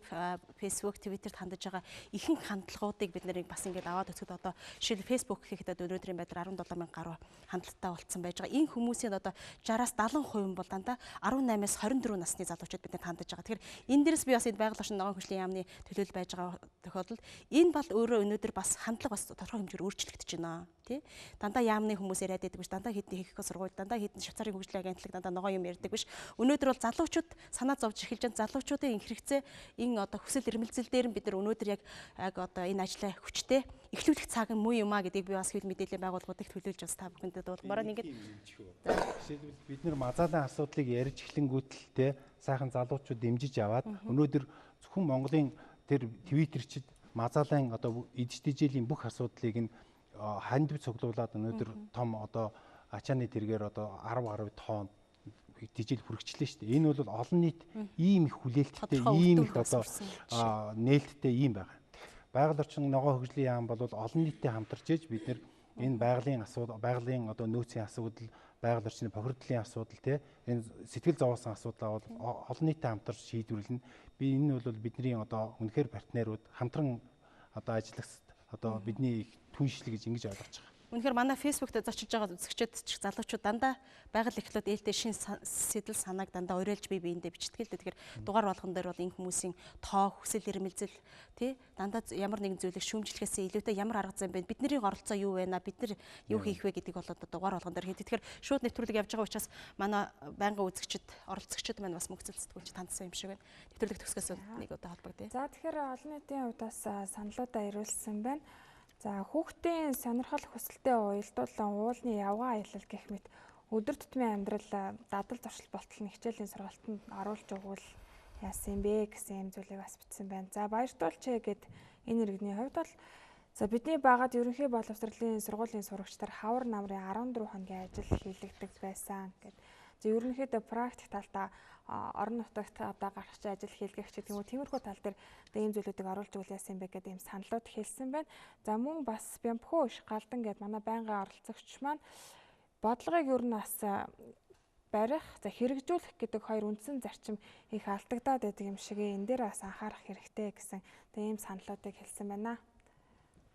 Speaker 1: Facebook, Twitter-т хандаж байгаа ихэнх хандлагуудыг бид нарыг бас ингээд аваад өсгөд одоо жишээл Facebook гэхэд өнөөдрийн байдлаар 17 мянган гаруй хандлагатай болцсон байж байгаа. Энэ хүмүүсийн одоо 60-аас 70% бол дандаа 18-аас 24 насны залуучууд бидэнд хандаж байгаа. Тэгэхээр энэ дээрээс би бас энэ байгаль орчин ногоон хөгжлийн яамны төлөөлөл байж байгаа тохиолдолд энэ бол өөрөө өнөөдөр бас хандлага бас тодорхой хэмжээр өөрчлөгдөж байна. Тий? Дандаа яамны хүмүүс яриад байдаг биш, дандаа хэдэн хийх сургууль, дандаа хэдэн Швейцарын хөгжлийн агентлаг дандаа ногоон юм ярьдаг биш. Өнөөдөр бол залуучууд санаа зовж эхэлж байгаа залуучуудын энэ хэрэгцээ энэ одоо хүсэл эрмэлзэл дээр бид нар өнөөдөр яг одоо энэ ажлаа хүчтэй эхлүүлэх цаг муу юм а гэдгийг би бас хэл мэдээллийн байгууллагуудыг төлөөлж бас та бүхэндээ дуулмаар ингээд
Speaker 3: жишээлбэл бид нар мазаалын асуудлыг ярьж эхлэнгүүтэлтэй сайхан залуучууд дэмжиж аваад өнөөдөр зөвхөн Монголын тэр твиттерчид мазаалын одоо эдж бүх асуудлыг нь хандив цуглуулад өнөөдөр том одоо ачааны тэргээр одоо 10 гаруй тонн жижиг хүрэгчлээ шүү дээ. Энэ бол олон нийт ийм их хүлээлттэй, ийм их одоо нээлттэй ийм байгаа. Байгаль орчин ногоон хөгжлийн яам бол олон нийтэд хамтарч ээж бид нэр энэ байгалийн одоо нөөцийн асуудал, байгаль орчны бохирдлын асуудал энэ сэтгэл зовоосон асуудлаа бол олон нийтэд хамтарч шийдвэрлэнэ. Энэ бол бидний одоо үнэхээр партнерууд хамтран одоо ажиллах одоо бидний түншлэг гэж ингэж ойлгож байгаа.
Speaker 1: Үнэхээр манай фэйсбүүкт зочиж байгаа үзэгчид ч залуучууд дандаа байгаль эхлээд ээлтэй шин сэтэл санааг дандаа уриалж бие биендээ бичдэг л дээ. Тэгэхээр дугаар болгон дээр бол энэ хүмүүсийн тоо, хүсэл эрмэлзэл тий дандаа ямар нэгэн зүйлийг шүүмжлэхээс илүүтэй ямар арга зам бэ? Бидний оролцоо юу вэ? Бид нар юу хийх вэ гэдгийг бол одоо дугаар болгон дээр хийдэг. Тэгэхээр шууд нэвтрүүлэг явж байгаа учраас манай байнгын үзэгчид, оролцогчид маань бас мөнгө цэлцдэггүй тандсан юм шиг байна. Нэвтрүүлэг төгсгөөс нэг удаа холбогдъё.
Speaker 2: За тэгэхээр олон нийтийн хувьдаас саналуудаа ирүүлсэн байна. За хүүхдийн сонирхол хүсэлтэд уялдуулан уулын явгаа аялал гэх мэт өдөр тутмын амьдрал дадал зуршил болтол хичээлийн сургалтанд оруулж өгвөл яасан юм бэ гэсэн юм зүйлийг бас бичсэн байна. За баяртуулчээ гэд энэ иргэний хувьд бол за бидний багад ерөнхий боловсролын сургуулийн сурагчдаар хавар намрын 14 хоногийн ажил хийлэгдэх байсан гэд. За ерөнхийдөө практик талдаа орон нутагт одоо гарах чи ажил хийлгэх ч гэдэг юм уу тиймэрхүү тал дээр ийм зүйлүүдийг оруулж өгөл яасан юм бэ гэдэг ийм саналууд хэлсэн байна. За мөн бас Бямбхүү иш галдан гэдэг манай байнгын оролцогч маань бодлогыг ер нь бас барих, за хэрэгжүүлэх гэдэг хоёр үндсэн зарчим их алдагдаад байдаг юм шиг энэ дээр бас анхаарах хэрэгтэй гэсэн ийм саналуудыг хэлсэн байна.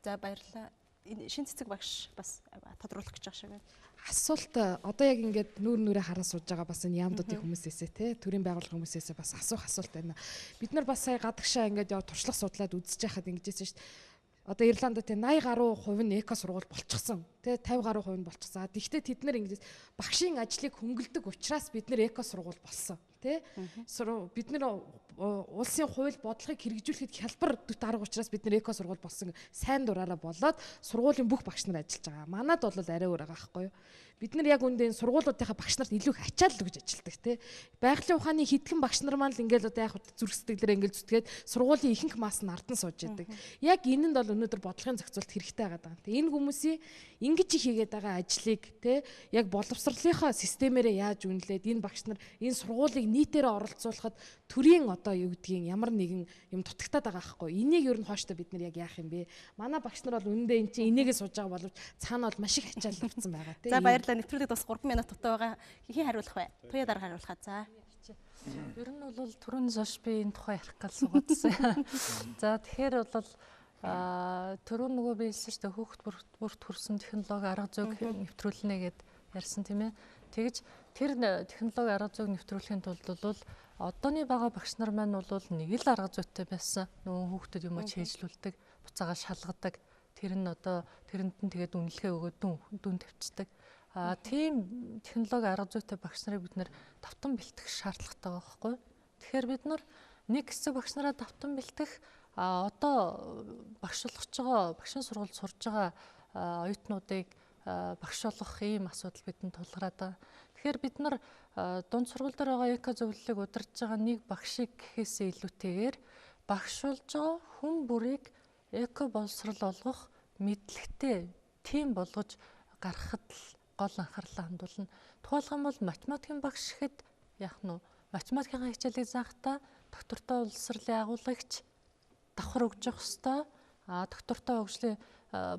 Speaker 1: За баярлалаа. Энэ шин цэцэг багш бас тодруулах гэж байгаа шиг байна.
Speaker 5: Асуулт одоо яг ингээд нүрээ хараа сууж байгаа бас энэ яамдуудын хүмүүсээсээ те төрийн байгууллагын хүмүүсээсээ бас асуух асуулт байна. Бид нар бас сая гадагшаа ингээд яв туршлага судлаад үзэж байхад ингэжсэн шүү дээ. Одоо Ирландд те 80 гаруй хувь нь эко сургууль болчихсон. Тэ 50 гаруй хувь нь болчихсон. Гэхдээ тэд нар ингэж багшийн ажлыг хөнгөлдөг учраас бид нар эко сургууль болсон. Тэ бид нар улсын хууль бодлогыг хэрэгжүүлэхэд хялбар дөт арга учраас бид нар эко сургууль болсон сайн дураараа болоод сургуулийн бүх багш нар ажиллаж байгаа. Манад бол арай өөр байгаа байхгүй юу? Бид нар яг үндэ энэ сургуулиудынхаа багш нарт илүү их ачаал өгж ажилдаг тий. Байгалийн ухааны хитгэн багш нар маань л ингээл одоо яг зүрх сэтгэлээр ингээл зүтгээд сургуулийн ихэнх мас нь ардан сууж яадаг. Яг энэнд бол өнөөдөр бодлогын зохицуулт хэрэгтэй байгаа даа. Энэ хүмүүсийн ингэж хийгээд байгаа ажлыг тий яг боловсролынхаа системээрээ яаж үнэлээд энэ багш нар энэ сургуулийг нийтээрээ оролцуулахад төрийн одоо юу гэдгийг ямар нэгэн юм дутагтаад байгаа байхгүй. Энийг ер нь хооштой бид нар яг яах юм бэ? Манай багш нар бол үнэндээ энэ чинь энийгээ сууж байгаа боловч цаана бол маш их ачаал авцсан байгаа тий.
Speaker 1: За баярлалаа. Нэвтрүүлэг бас 3 минут дутаа байгаа. Хин хариулах вэ? Туяа дараа хариулахаа. За.
Speaker 6: Ер нь бол түрүүнээс хойш би энэ тухай ярих гал суугадсан. За тэгэхээр бол түрүүн нөгөө би хэлсэн шүү дээ хүүхд бүрт хүрсэн технологи арга зүйг нэвтрүүлнэ гэд ярьсан тийм ээ. Тэгэж тэр технологи арга зүйг нэвтрүүлэхийн тулд бол одооны байгаа багш нар маань бол нэг л арга зүйтэй байсан. Нөгөө хүүхдэд юм чийжлүүлдэг, буцаага шалгадаг. Тэр нь одоо тэрэнд нь тэгээд үнэлгээ өгөөд дүн тавьчихдаг. Тийм технологи арга зүйтэй багш нарыг бид нэр давтан бэлтгэх шаардлагатай байгаа байхгүй. Тэгэхээр бид нар нэг хэсэг багш нараа давтан бэлтгэх одоо багш болгож байгаа, багшийн сургуульд сурж байгаа оюутнуудыг багш болгох ийм асуудал бидэнд тулгараад байгаа. Тэгэхээр бид нар дунд сургууль дээр байгаа эко зөвлөлийг удирдах байгаа нэг багшийг гэхээсээ илүүтэйгээр багш болж байгаа хүн бүрийг эко боловсрол олгох мэдлэгтэй тим болгож гаргахад л гол анхаарлаа хандуулна. Тухайлх юм бол математикийн багш гэхэд яах нь математикийн хичээлийг заахтаа доктортой боловсролын агуулгагч давхар өгж явах ёстой. Доктортой хөгжлийн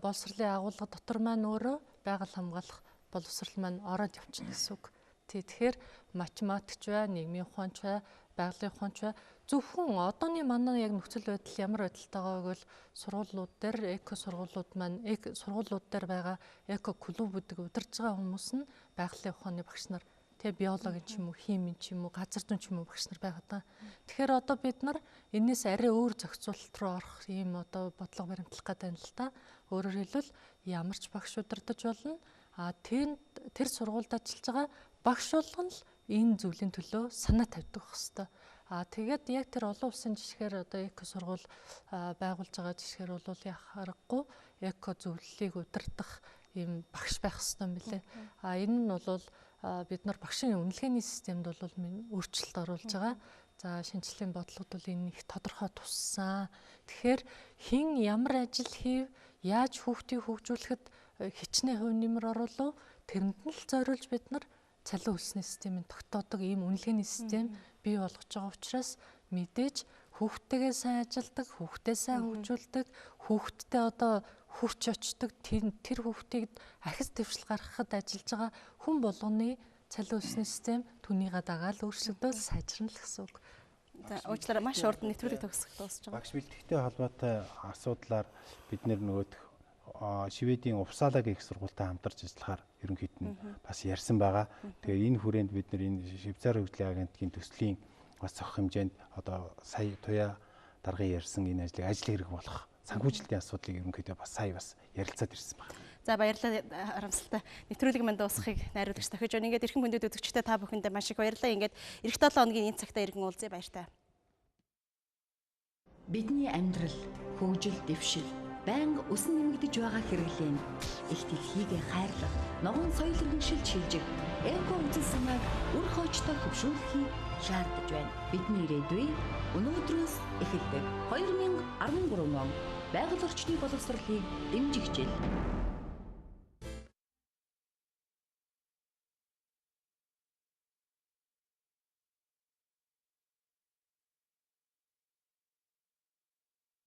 Speaker 6: боловсролын агуулга дотор маань өөрөө байгаль хамгаалах боловсрол маань ороод явчихна гэсэн үг. Тэгэхээр математикч бай, нийгмийн ухаанч бай, байгалийн ухаанч бай зөвхөн одооны манай яг нөхцөл байдал ямар байдалтай байгааг бол сургуулиуд дээр эко сургуулиуд маань сургуулиуд дээр байгаа эко клубүүдийг удирдах байгаа хүмүүс нь байгалийн ухааны багш нар тэгээ биологийн ч юм уу, химийн ч юм уу, газар зүйн ч юм уу багш нар байгаа даа. Тэгэхээр одоо бид нар энэс арай өөр зохицуулалт руу орох ийм одоо бодлого баримтлах гэдэг юм л та. Өөрөөр хэлбэл ямар ч багш удирдах болно. Тэр сургуульд ажиллаж байгаа багш болгон л энэ зүйлийн төлөө санаа тавьдаг хэвээр. Тэгээд яг тэр олон улсын жишгээр одоо эко сургууль байгуулж байгаа жишгээр бол яах аргагүй эко зөвлөлийг удирдах ийм багш байх хэрэгтэй юм билээ. Энэ нь бол бид нар багшийн үнэлгээний системд бол өөрчлөлт оруулж байгаа. За шинжлэлийн бодлогод бол энэ их тодорхой туссан. Тэгэхээр хэн ямар ажил хийв, яаж хүүхдийг хөгжүүлэхэд хичнээн хувь нэмэр оруулав, тэрэнд нь л зориулж бид нар цалин үлсний системийн тогтоодог ийм үнэлгээний систем бий болгож байгаа учраас мэдээж хүүхдтэйгээ сайн ажилдаг, хүүхдээ сайн хөгжүүлдэг, хүүхдтэй одоо хүрч очдог тэр хүүхдийг ахис дэвшил гаргахад ажиллаж байгаа хүн болгоны цалин үлсний систем түүнийгээ дагаад өөрчлөгдөөл сайжрна л гэсэн үг.
Speaker 1: За уучлаарай маш урд нэвтрүүлэг төгсөх дуусч байгаа.
Speaker 3: Багш бэлтгэгтэй холбоотой асуудлаар бид нөгөөх Шведийн Uppsala-гийн их сургуультай хамтарч ажиллахаар ерөнхийд нь бас ярьсан байгаа. Тэгэхээр энэ хүрээнд бид энэ Швейцар хөгжлийн агентлагийн төслийн бас цогц хэмжээнд одоо сая туяа даргын ярьсан энэ ажлыг ажил хэрэг болох санхүүжилтийн асуудлыг ерөнхийдөө бас сая бас ярилцаад ирсэн байна.
Speaker 1: За баярлалаа харамсалтай. Нэвтрүүлэг манд дуусахыг найруулагч тохиж байна. Ингээд эрхэм хүндэт үзэгчтэй та бүхэндээ маш их баярлалаа. Ингээд эх 7 хоногийн энэ цагтаа иргэн уулзъя баяртай.
Speaker 11: Бидний амьдрал, хөгжил, дэвшил байнга өсөн нэмэгдэж байгаа хэрэглээнд их дэлхийг хайрлах, ногоон соёл иргэншилж шилжих, эко үзэл санааг үр хоочтой хөгжүүлэхийг шаардаж байна. Бидний ирээдүй өнөөдрөөс эхэлдэг 2013 он байгаль орчны боловсролыг дэмжих жил.